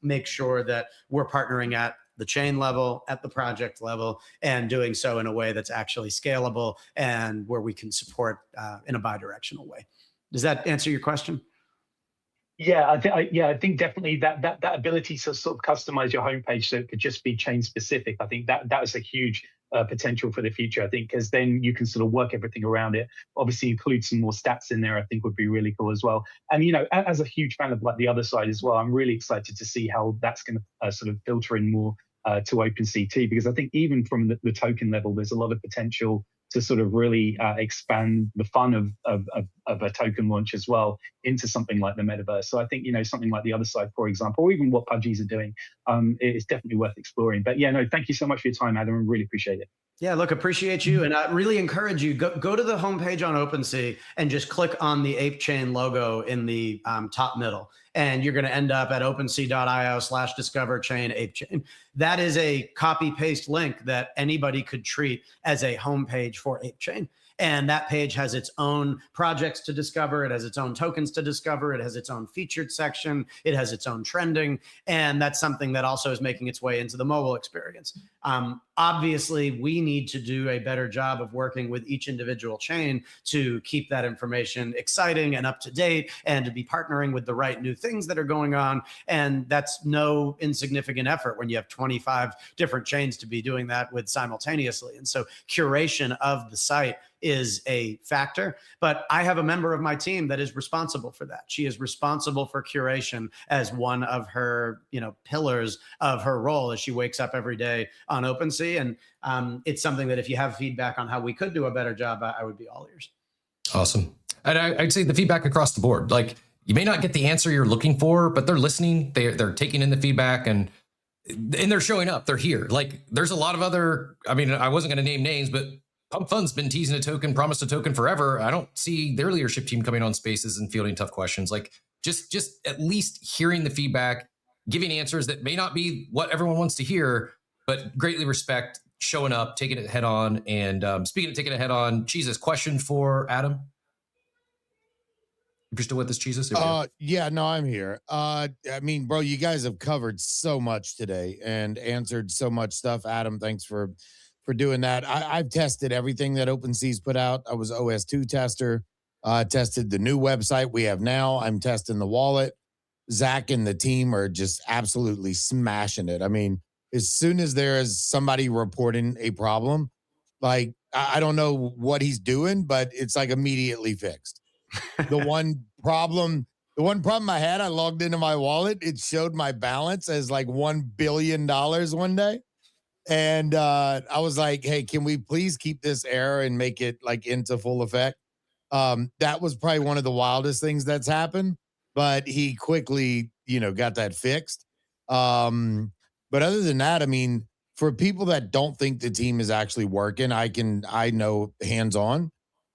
make sure that we're partnering at the chain level, at the project level, and doing so in a way that's actually scalable and where we can support in a bi-directional way. Does that answer your question? Yeah, I think definitely that ability to sort of customize your homepage so it could just be chain specific. I think that is a huge potential for the future. I think because then you can sort of work everything around it. Obviously, include some more stats in there. I think would be really cool as well. And as a huge fan of like the other side as well, I'm really excited to see how that's going to sort of filter in more to OpenSea too, because I think even from the token level, there's a lot of potential to sort of really expand the fun of a token launch as well into something like the metaverse. So I think, something like the other side, for example, or even what Pudgies are doing, it's definitely worth exploring. But yeah, no, thank you so much for your time, Adam. I really appreciate it. Yeah, look, appreciate you. And I really encourage you, go to the homepage on OpenSea and just click on the ape chain logo in the top middle. And you're going to end up at OpenSea.io/discover chain ape chain. That is a copy paste link that anybody could treat as a homepage for ape chain. And that page has its own projects to discover. It has its own tokens to discover. It has its own featured section. It has its own trending. And that's something that also is making its way into the mobile experience. Obviously, we need to do a better job of working with each individual chain to keep that information exciting and up to date, and to be partnering with the right new things that are going on. And that's no insignificant effort when you have 25 different chains to be doing that with simultaneously. And so curation of the site is a factor, but I have a member of my team that is responsible for that. She is responsible for curation as one of her, pillars of her role as she wakes up every day on OpenSea. And it's something that if you have feedback on how we could do a better job, I would be all ears. Awesome. And I'd say the feedback across the board, like you may not get the answer you're looking for, but they're listening, they're taking in the feedback, and they're showing up, they're here. Like there's a lot of other, I wasn't going to name names, but Pump Fund's been teasing a token, promised a token forever. I don't see their leadership team coming on spaces and fielding tough questions. Like just at least hearing the feedback, giving answers that may not be what everyone wants to hear, but greatly respect showing up, taking it head on. And speaking of taking it head on, Chesus, question for Adam. If you're still with us, Chesus? Yeah, no, I'm here. Bro, you guys have covered so much today and answered so much stuff. Adam, thanks for doing that. I've tested everything that OpenSea's put out. I was OS2 tester, tested the new website we have now. I'm testing the wallet. Zach and the team are just absolutely smashing it. As soon as there is somebody reporting a problem, like I don't know what he's doing, but it's like immediately fixed. The one problem I had, I logged into my wallet. It showed my balance as like $1 billion one day. And I was like, hey, can we please keep this error and make it like into full effect? That was probably one of the wildest things that's happened, but he quickly, got that fixed. But other than that, for people that don't think the team is actually working, I know hands-on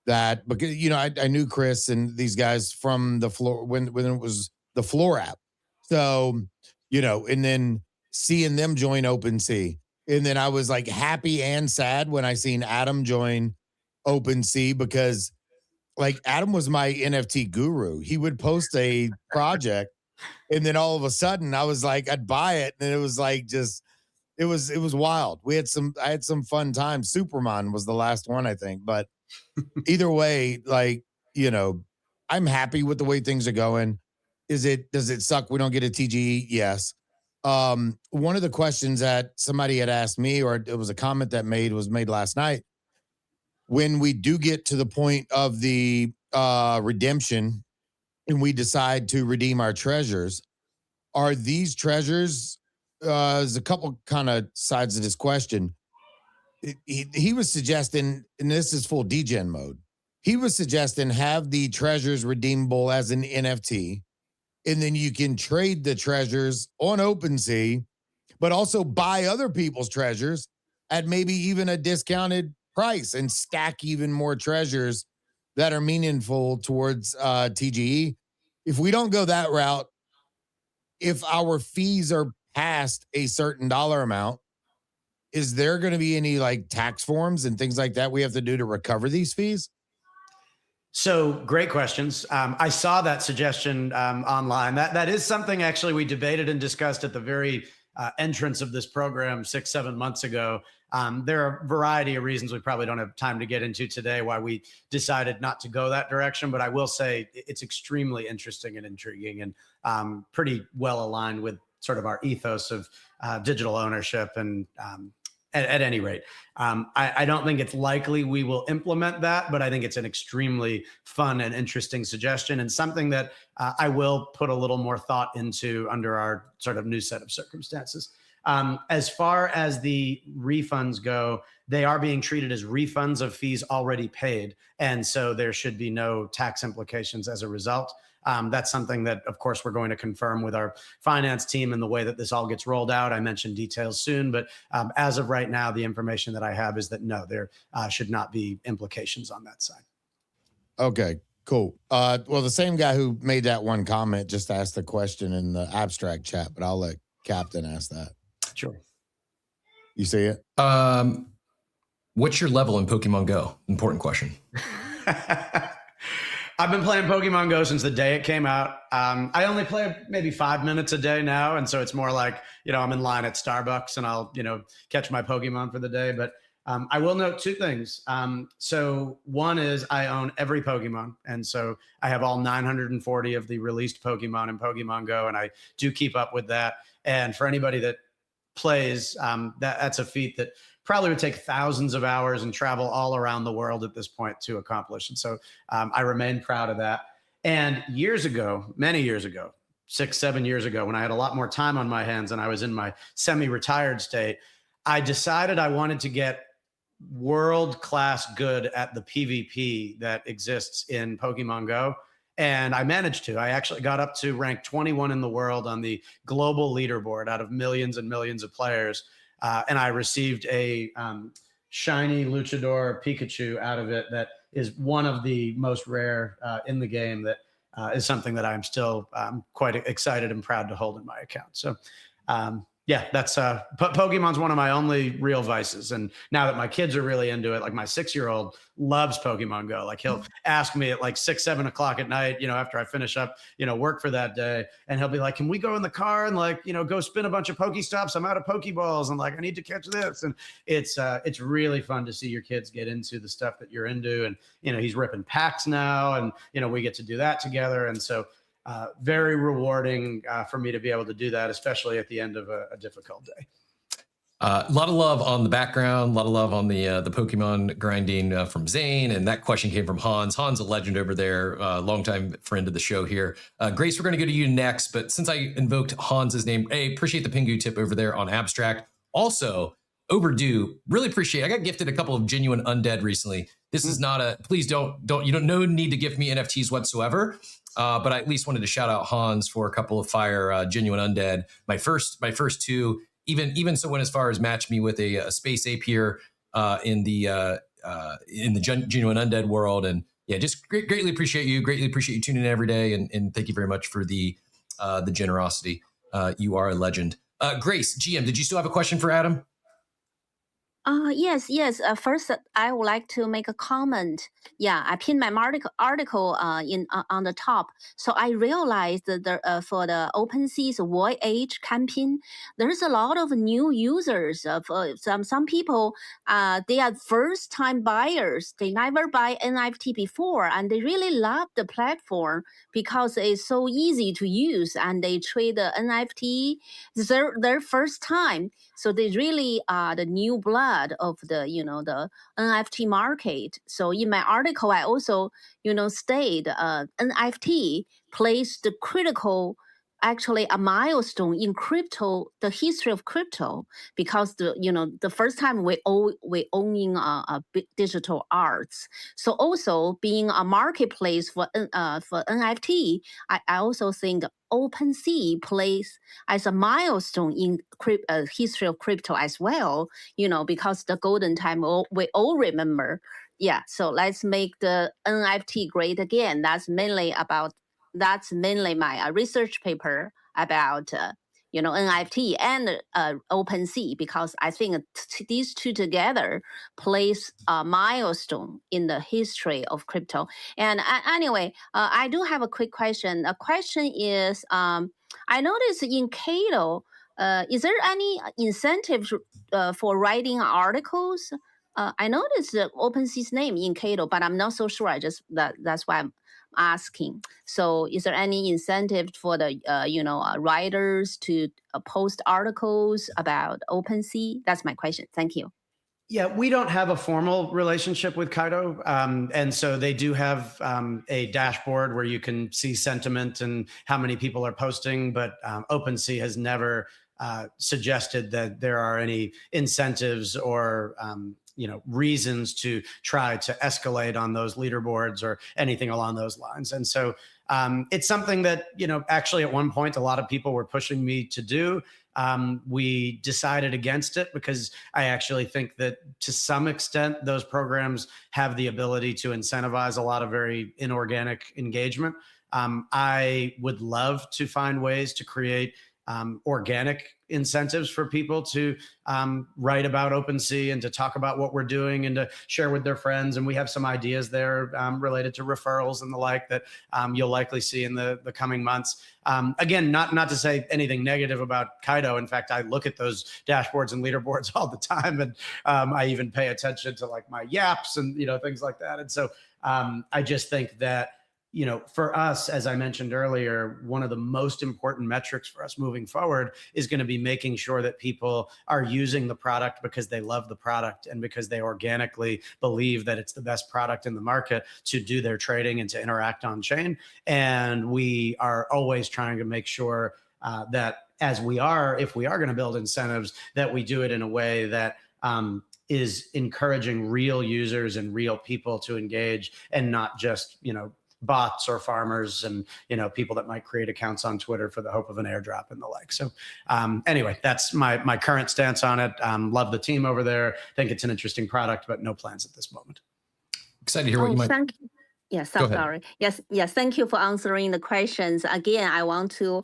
that, because, I knew Chris and these guys from the floor when it was the floor app. So, and then seeing them join OpenSea. And then I was like happy and sad when I seen Adam join OpenSea, because like Adam was my NFT guru. He would post a project and then all of a sudden I was like, I'd buy it. And it was like, it was wild. I had some fun times. Superman was the last one, I think. But either way, like, I'm happy with the way things are going. Does it suck we don't get a TGE? Yes. One of the questions that somebody had asked me, or it was a comment that was made last night, when we do get to the point of the redemption and we decide to redeem our treasures, are these treasures, there's a couple kind of sides of this question. He was suggesting, and this is full degen mode, he was suggesting have the treasures redeemable as an NFT, and then you can trade the treasures on OpenSea, but also buy other people's treasures at maybe even a discounted price and stack even more treasures that are meaningful towards TGE. If we don't go that route, if our fees are past a certain dollar amount, is there going to be any like tax forms and things like that we have to do to recover these fees? So great questions. I saw that suggestion online. That is something actually we debated and discussed at the very entrance of this program 6-7 months ago. There are a variety of reasons we probably don't have time to get into today why we decided not to go that direction. But I will say it's extremely interesting and intriguing, and pretty well aligned with sort of our ethos of digital ownership. And at any rate, I don't think it's likely we will implement that, but I think it's an extremely fun and interesting suggestion, and something that I will put a little more thought into under our sort of new set of circumstances. As far as the refunds go, they are being treated as refunds of fees already paid. And so there should be no tax implications as a result. That's something that, of course, we're going to confirm with our finance team and the way that this all gets rolled out. I mentioned details soon, but as of right now, the information that I have is that no, there should not be implications on that side. Okay, cool. Well, the same guy who made that one comment just asked the question in the abstract chat, but I'll let Captain ask that. Sure. You see it? What's your level in Pokemon Go? Important question. I've been playing Pokemon Go since the day it came out. I only play maybe 5 minutes a day now. And so it's more like, I'm in line at Starbucks and I'll, catch my Pokemon for the day. But I will note two things. So one is I own every Pokemon. And so I have all 940 of the released Pokemon in Pokemon Go. And I do keep up with that. And for anybody that plays, that's a feat that probably would take thousands of hours and travel all around the world at this point to accomplish. And so I remain proud of that. And years ago, many years ago, 6-7 years ago, when I had a lot more time on my hands and I was in my semi-retired state, I decided I wanted to get world-class good at the PvP that exists in Pokemon Go. And I managed to. I actually got up to rank 21 in the world on the global leaderboard out of millions and millions of players. And I received a shiny Luchador Pikachu out of it that is one of the most rare in the game that is something that I'm still quite excited and proud to hold in my account. So yeah, that's Pokemon's one of my only real vices. And now that my kids are really into it, like my 6-year-old loves Pokemon Go. Like he'll ask me at like 6-7 o'clock at night, after I finish up, work for that day. And he'll be like, can we go in the car and like, go spin a bunch of Pokestops? I'm out of Pokeballs and like, I need to catch this. And it's really fun to see your kids get into the stuff that you're into. And, he's ripping packs now and, we get to do that together. And so very rewarding for me to be able to do that, especially at the end of a difficult day. A lot of love on the background, a lot of love on the Pokemon grinding from Zane, and that question came from Hans. Hans, a legend over there, longtime friend of the show here. Grace, we're going to go to you next, but since I invoked Hans's name, appreciate the Pingu tip over there on Abstract. Also, overdue, really appreciate. I got gifted a couple of genuine undead recently. This is not a. Please don't. You don't. No need to gift me NFTs whatsoever. But I at least wanted to shout out Hans for a couple of fire genuine undead. My first two, even so went as far as match me with a space ape here in the genuine undead world. And yeah, just greatly appreciate you. Greatly appreciate you tuning in every day, and thank you very much for the generosity. You are a legend. Grace, GM, did you still have a question for Adam? Yes. First, I would like to make a comment. Yeah, I pinned my article on the top. So I realized that for the OpenSea's Voyage campaign, there's a lot of new users. Some people, they are first-time buyers. They never buy NFT before, and they really love the platform because it's so easy to use, and they trade the NFT their first time. So they really are the new blood of the NFT market. So in my article, I also state NFT plays the critical, actually a milestone in crypto, the history of crypto, because the first time we owning digital arts. So also being a marketplace for NFT, I also think OpenSea plays as a milestone in history of crypto as well, because the golden time we all remember. Yeah, so let's make the NFT great again. That's mainly my research paper about NFT and OpenSea, because I think these two together place a milestone in the history of crypto. And anyway, I do have a quick question. The question is, I noticed in Cato, is there any incentive for writing articles? I noticed the OpenSea's name in Cato, but I'm not so sure. That's why I'm asking. So is there any incentive for the writers to post articles about OpenSea? That's my question. Thank you. Yeah, we don't have a formal relationship with Kaido. And so they do have a dashboard where you can see sentiment and how many people are posting, but OpenSea has never suggested that there are any incentives or reasons to try to escalate on those leaderboards or anything along those lines. And so it's something that, actually at one point, a lot of people were pushing me to do. We decided against it because I actually think that to some extent, those programs have the ability to incentivize a lot of very inorganic engagement. I would love to find ways to create organic incentives for people to write about OpenSea and to talk about what we're doing and to share with their friends. And we have some ideas there related to referrals and the like that you'll likely see in the coming months. Again, not to say anything negative about Kaido. In fact, I look at those dashboards and leaderboards all the time, and I even pay attention to like my yaps and things like that. And so I just think that for us, as I mentioned earlier, one of the most important metrics for us moving forward is going to be making sure that people are using the product because they love the product and because they organically believe that it's the best product in the market to do their trading and to interact on chain. And we are always trying to make sure that if we are going to build incentives, that we do it in a way that is encouraging real users and real people to engage and not just, bots or farmers and people that might create accounts on Twitter for the hope of an airdrop and the like. So anyway, that's my current stance on it. Love the team over there. Think it's an interesting product, but no plans at this moment. Excited to hear what you might. Thank you. Yes, Go sorry. Yes. Thank you for answering the questions. Again, I want to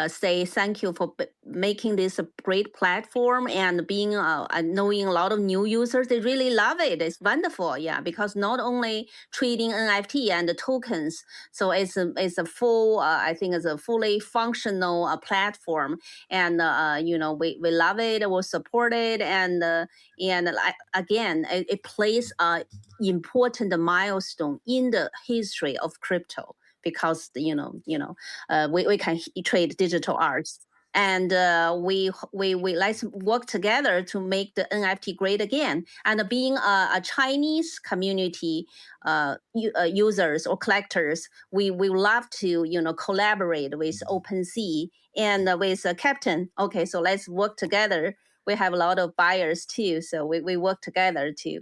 say thank you for making this a great platform and being knowing a lot of new users. They really love it. It's wonderful. Yeah, because not only trading NFT and the tokens, so it's a full. I think it's a fully functional platform, and we love it. We'll support it, and again, it plays important milestone in the history of crypto because we can trade digital arts, and we let's work together to make the NFT great again. And being a Chinese community users or collectors, we love to collaborate with OpenSea and with Captain. Okay, so let's work together. We have a lot of buyers too, so we work together to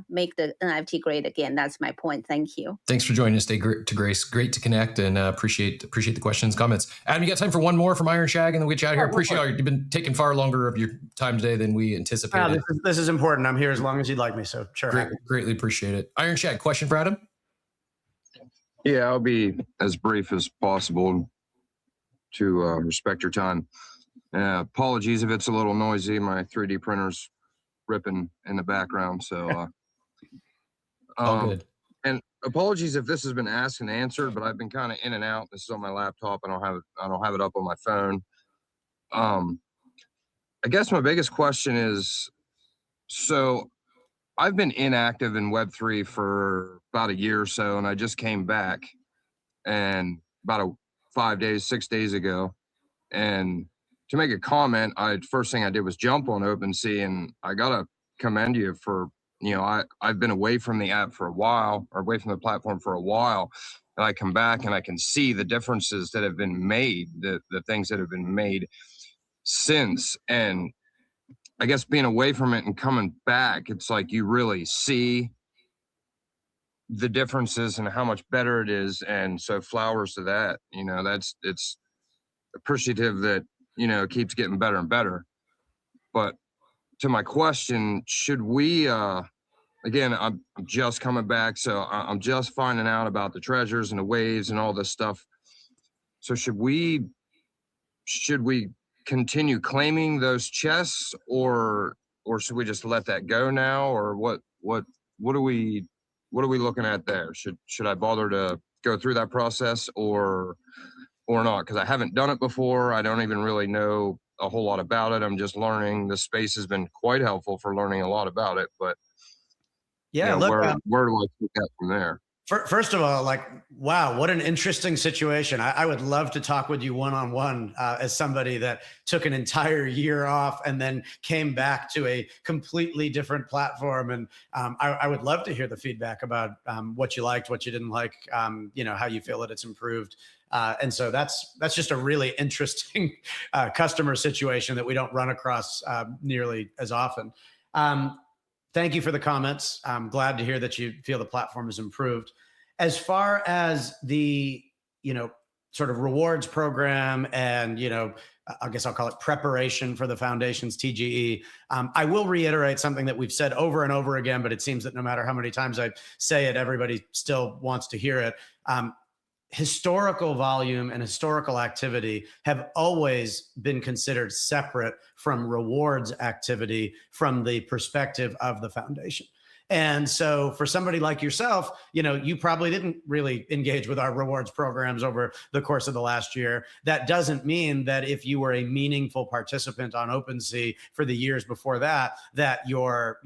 make the NFT great again. That's my point. Thank you. Thanks for joining us today, to Grace. Great to connect and appreciate the questions, comments. Adam, you got time for one more from Iron Shag and then we get you out of here. Appreciate you've been taking far longer of your time today than we anticipated. This is important. I'm here as long as you'd like me. So sure. Greatly appreciate it. Iron Shag, question for Adam? Yeah, I'll be as brief as possible to respect your time. Apologies if it's a little noisy. My 3D printer's ripping in the background, so all good. And apologies if this has been asked and answered, but I've been kind of in and out. This is on my laptop. I don't have it up on my phone. I guess my biggest question is, so I've been inactive in Web3 for about a year or so, and I just came back and about 6 days ago, and to make a comment, first thing I did was jump on OpenSea, and I gotta commend you for, I've been away from the app for a while, or away from the platform for a while, and I come back and I can see the differences that have been made, the things that have been made since. And I guess being away from it and coming back, it's like you really see the differences and how much better it is. And so flowers to that, it's appreciative that it keeps getting better and better. But to my question, should we again, I'm just coming back, so I'm just finding out about the treasures and the waves and all this stuff. So should we continue claiming those chests, or should we just let that go now, or what are we looking at there? Should I bother to go through that process or not? Because I haven't done it before. I don't even really know a whole lot about it. I'm just learning. The space has been quite helpful for learning a lot about it, but yeah, where do I take that from there? First of all, wow, what an interesting situation. I would love to talk with you one-on-one as somebody that took an entire year off and then came back to a completely different platform. And I would love to hear the feedback about what you liked, what you didn't like, how you feel that it's improved. And so that's just a really interesting customer situation that we don't run across nearly as often. Thank you for the comments. I'm glad to hear that you feel the platform has improved. As far as the, sort of rewards program and, I guess I'll call it preparation for the foundation's TGE. I will reiterate something that we've said over and over again, but it seems that no matter how many times I say it, everybody still wants to hear it. Historical volume and historical activity have always been considered separate from rewards activity from the perspective of the foundation. And so for somebody like yourself, you probably didn't really engage with our rewards programs over the course of the last year. That doesn't mean that if you were a meaningful participant on OpenSea for the years before that, that your,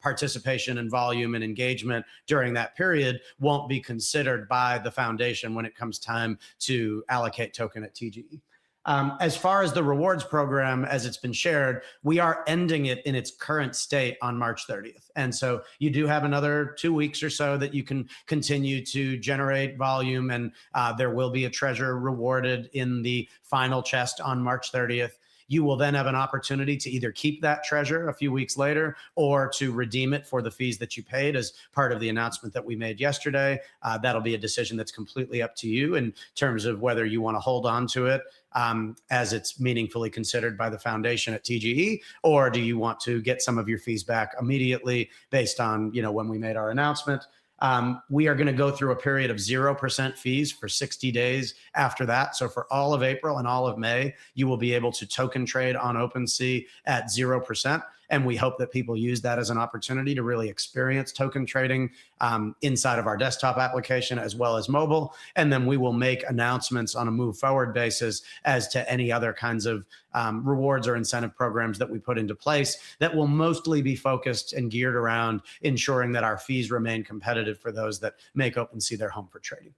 participation and volume and engagement during that period won't be considered by the foundation when it comes time to allocate token at TGE. As far as the rewards program, as it's been shared, we are ending it in its current state on March 30th. And so you do have another 2 weeks or so that you can continue to generate volume, and there will be a treasure rewarded in the final chest on March 30th. You will then have an opportunity to either keep that treasure a few weeks later or to redeem it for the fees that you paid as part of the announcement that we made yesterday. That'll be a decision that's completely up to you in terms of whether you want to hold on to it as it's meaningfully considered by the foundation at TGE, or do you want to get some of your fees back immediately based on, when we made our announcement. We are going to go through a period of 0% fees for 60 days after that. So for all of April and all of May, you will be able to token trade on OpenSea at 0%. And we hope that people use that as an opportunity to really experience token trading inside of our desktop application as well as mobile. And then we will make announcements on a move forward basis as to any other kinds of rewards or incentive programs that we put into place that will mostly be focused and geared around ensuring that our fees remain competitive for those that make OpenSea their home for trading.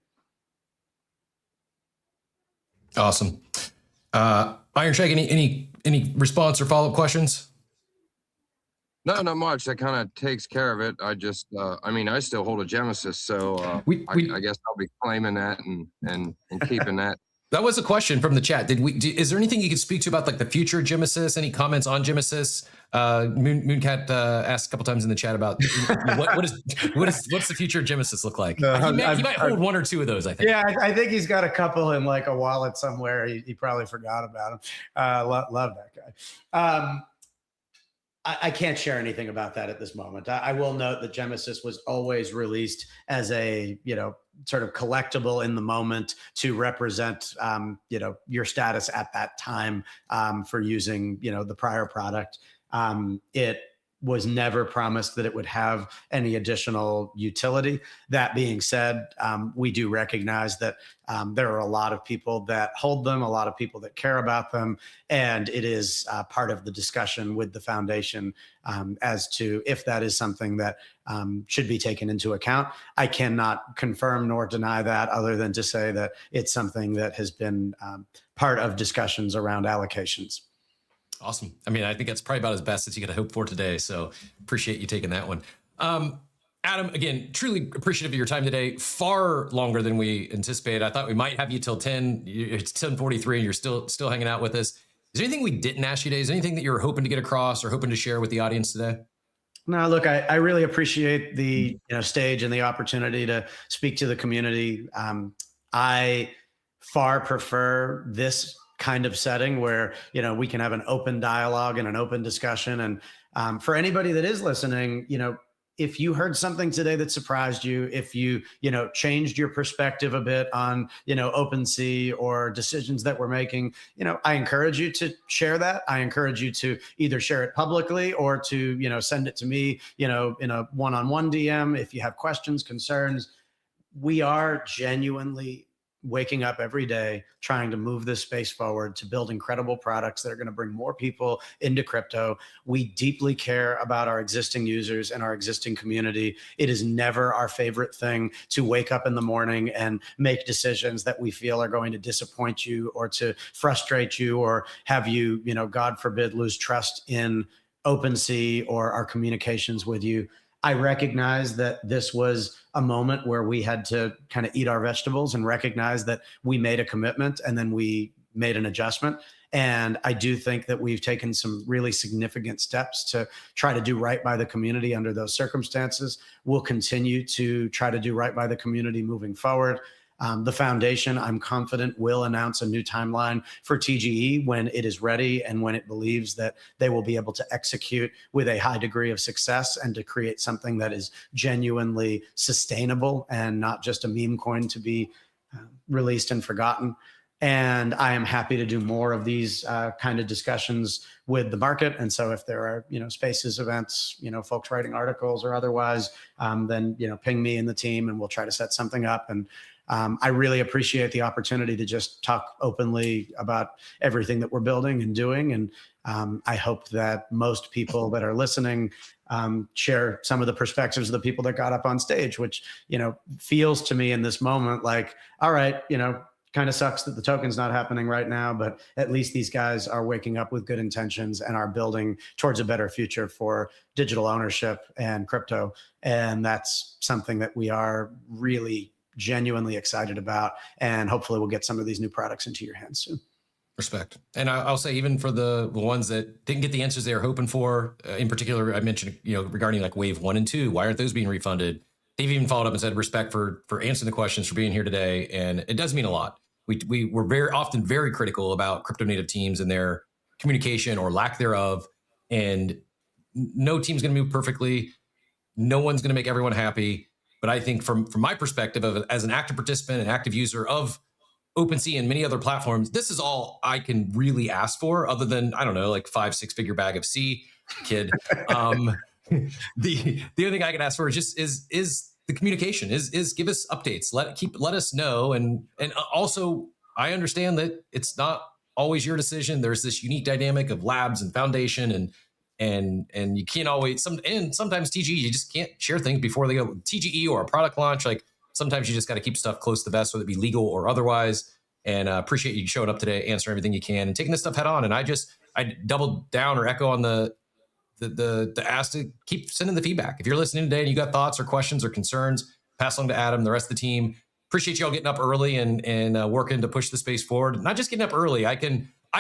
Awesome. Iron Shake, any response or follow-up questions? No, not much. That kind of takes care of it. I just, I still hold a Gemesis, so I guess I'll be claiming that and keeping that. That was a question from the chat. Is there anything you could speak to about like the future Gemesis? Any comments on Gemesis? Mooncat asked a couple times in the chat about what's the future of Gemesis look like? He might hold one or two of those, I think. Yeah, I think he's got a couple in like a wallet somewhere. He probably forgot about them. Love that guy. I can't share anything about that at this moment. I will note that Gemesis was always released as a, sort of collectible in the moment to represent, your status at that time for using, the prior product. It was never promised that it would have any additional utility. That being said, we do recognize that there are a lot of people that hold them, a lot of people that care about them, and it is part of the discussion with the foundation as to if that is something that should be taken into account. I cannot confirm nor deny that, other than to say that it's something that has been part of discussions around allocations. Awesome. I think that's probably about as best as you could hope for today. So appreciate you taking that one. Adam, again, truly appreciative of your time today. Far longer than we anticipated. I thought we might have you till 10. It's 10:43 and you're still hanging out with us. Is there anything we didn't ask you today? Is there anything that you're hoping to get across or hoping to share with the audience today? No, look, I really appreciate the stage and the opportunity to speak to the community. I far prefer this kind of setting where we can have an open dialogue and an open discussion. And for anybody that is listening, if you heard something today that surprised you, if you changed your perspective a bit on OpenSea or decisions that we're making, I encourage you to share that. I encourage you to either share it publicly or to send it to me in a one-on-one DM if you have questions, concerns. We are genuinely waking up every day trying to move this space forward to build incredible products that are going to bring more people into crypto. We deeply care about our existing users and our existing community. It is never our favorite thing to wake up in the morning and make decisions that we feel are going to disappoint you or to frustrate you or have you, God forbid, lose trust in OpenSea or our communications with you. I recognize that this was a moment where we had to kind of eat our vegetables and recognize that we made a commitment and then we made an adjustment. And I do think that we've taken some really significant steps to try to do right by the community under those circumstances. We'll continue to try to do right by the community moving forward. The foundation, I'm confident, will announce a new timeline for TGE when it is ready and when it believes that they will be able to execute with a high degree of success and to create something that is genuinely sustainable and not just a meme coin to be released and forgotten. And I am happy to do more of these kind of discussions with the market. And so if there are, spaces, events, folks writing articles or otherwise, then, ping me and the team and we'll try to set something up. And I really appreciate the opportunity to just talk openly about everything that we're building and doing. And I hope that most people that are listening share some of the perspectives of the people that got up on stage, which, feels to me in this moment like, all right, kind of sucks that the token's not happening right now, but at least these guys are waking up with good intentions and are building towards a better future for digital ownership and crypto. And that's something that we are really genuinely excited about. And hopefully we'll get some of these new products into your hands soon. Respect. And I'll say, even for the ones that didn't get the answers they were hoping for, in particular, I mentioned, regarding like wave 1 and 2, why aren't those being refunded? They've even followed up and said, respect for answering the questions, for being here today. And it does mean a lot. We're very often very critical about crypto native teams and their communication or lack thereof. And no team's going to move perfectly. No one's going to make everyone happy. But I think from my perspective as an active participant and active user of OpenSea and many other platforms, this is all I can really ask for, other than, I don't know, like 5-6 figure bag of C, kid. The only thing I can ask for is the communication, is give us updates, let us know. And also, I understand that it's not always your decision. There's this unique dynamic of labs and foundation, and you can't always, sometimes TGE, you just can't share things before they go TGE or a product launch. Like, sometimes you just got to keep stuff close to the vest, whether it be legal or otherwise. And appreciate you showing up today, answering everything you can, and taking this stuff head on. And I double down or echo on the ask to keep sending the feedback. If you're listening today and you got thoughts or questions or concerns, pass along to Adam, the rest of the team. Appreciate y'all getting up early and working to push the space forward. Not just getting up early. I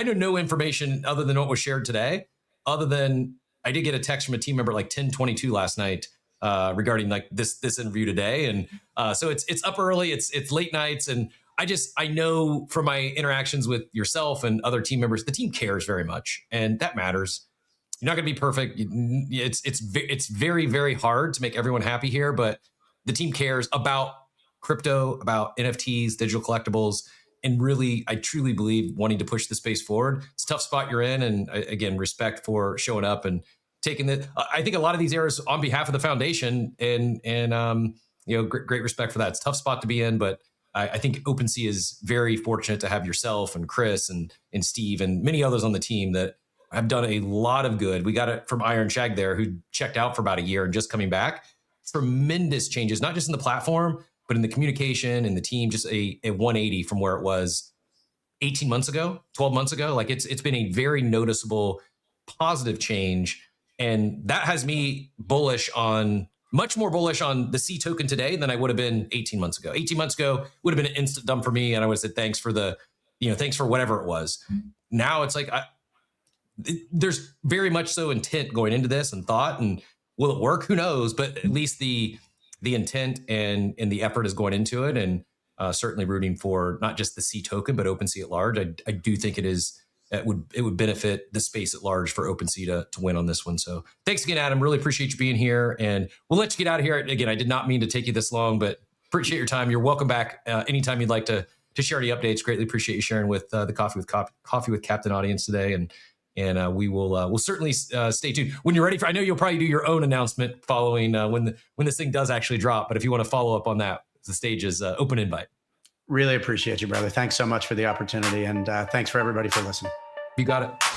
know no information other than what was shared today, other than I did get a text from a team member at like 10:22 last night regarding like this interview today. And so it's up early, it's late nights. And I know from my interactions with yourself and other team members, the team cares very much, and that matters. You're not going to be perfect. It's very, very hard to make everyone happy here, but the team cares about crypto, about NFTs, digital collectibles, and really, I truly believe wanting to push the space forward. It's a tough spot you're in, and again, respect for showing up and taking it. I think a lot of these errors on behalf of the foundation, and great respect for that. It's a tough spot to be in, but I think OpenSea is very fortunate to have yourself and Chris and Steve and many others on the team that have done a lot of good. We got it from Iron Shag there, who checked out for about a year and just coming back. Tremendous changes, not just in the platform, but in the communication and the team, just a 180 from where it was 18 months ago, 12 months ago. Like it's been a very noticeable positive change. And that has me much more bullish on the C token today than I would have been 18 months ago. 18 months ago would have been an instant dump for me. And I would have said, thanks for whatever it was. Now it's like, there's very much so intent going into this and thought, and will it work? Who knows? But at least the intent and the effort is going into it, and certainly rooting for not just the C token, but OpenSea at large. I do think it would benefit the space at large for OpenSea to win on this one. So thanks again, Adam. Really appreciate you being here, and we'll let you get out of here. Again, I did not mean to take you this long, but appreciate your time. You're welcome back anytime you'd like to share any updates. Greatly appreciate you sharing with the Coffee with Captain audience today, and we'll certainly stay tuned. When you're ready I know you'll probably do your own announcement following when this thing does actually drop. But if you want to follow up on that, the stage is open invite. Really appreciate you, brother. Thanks so much for the opportunity, and thanks for everybody for listening. You got it.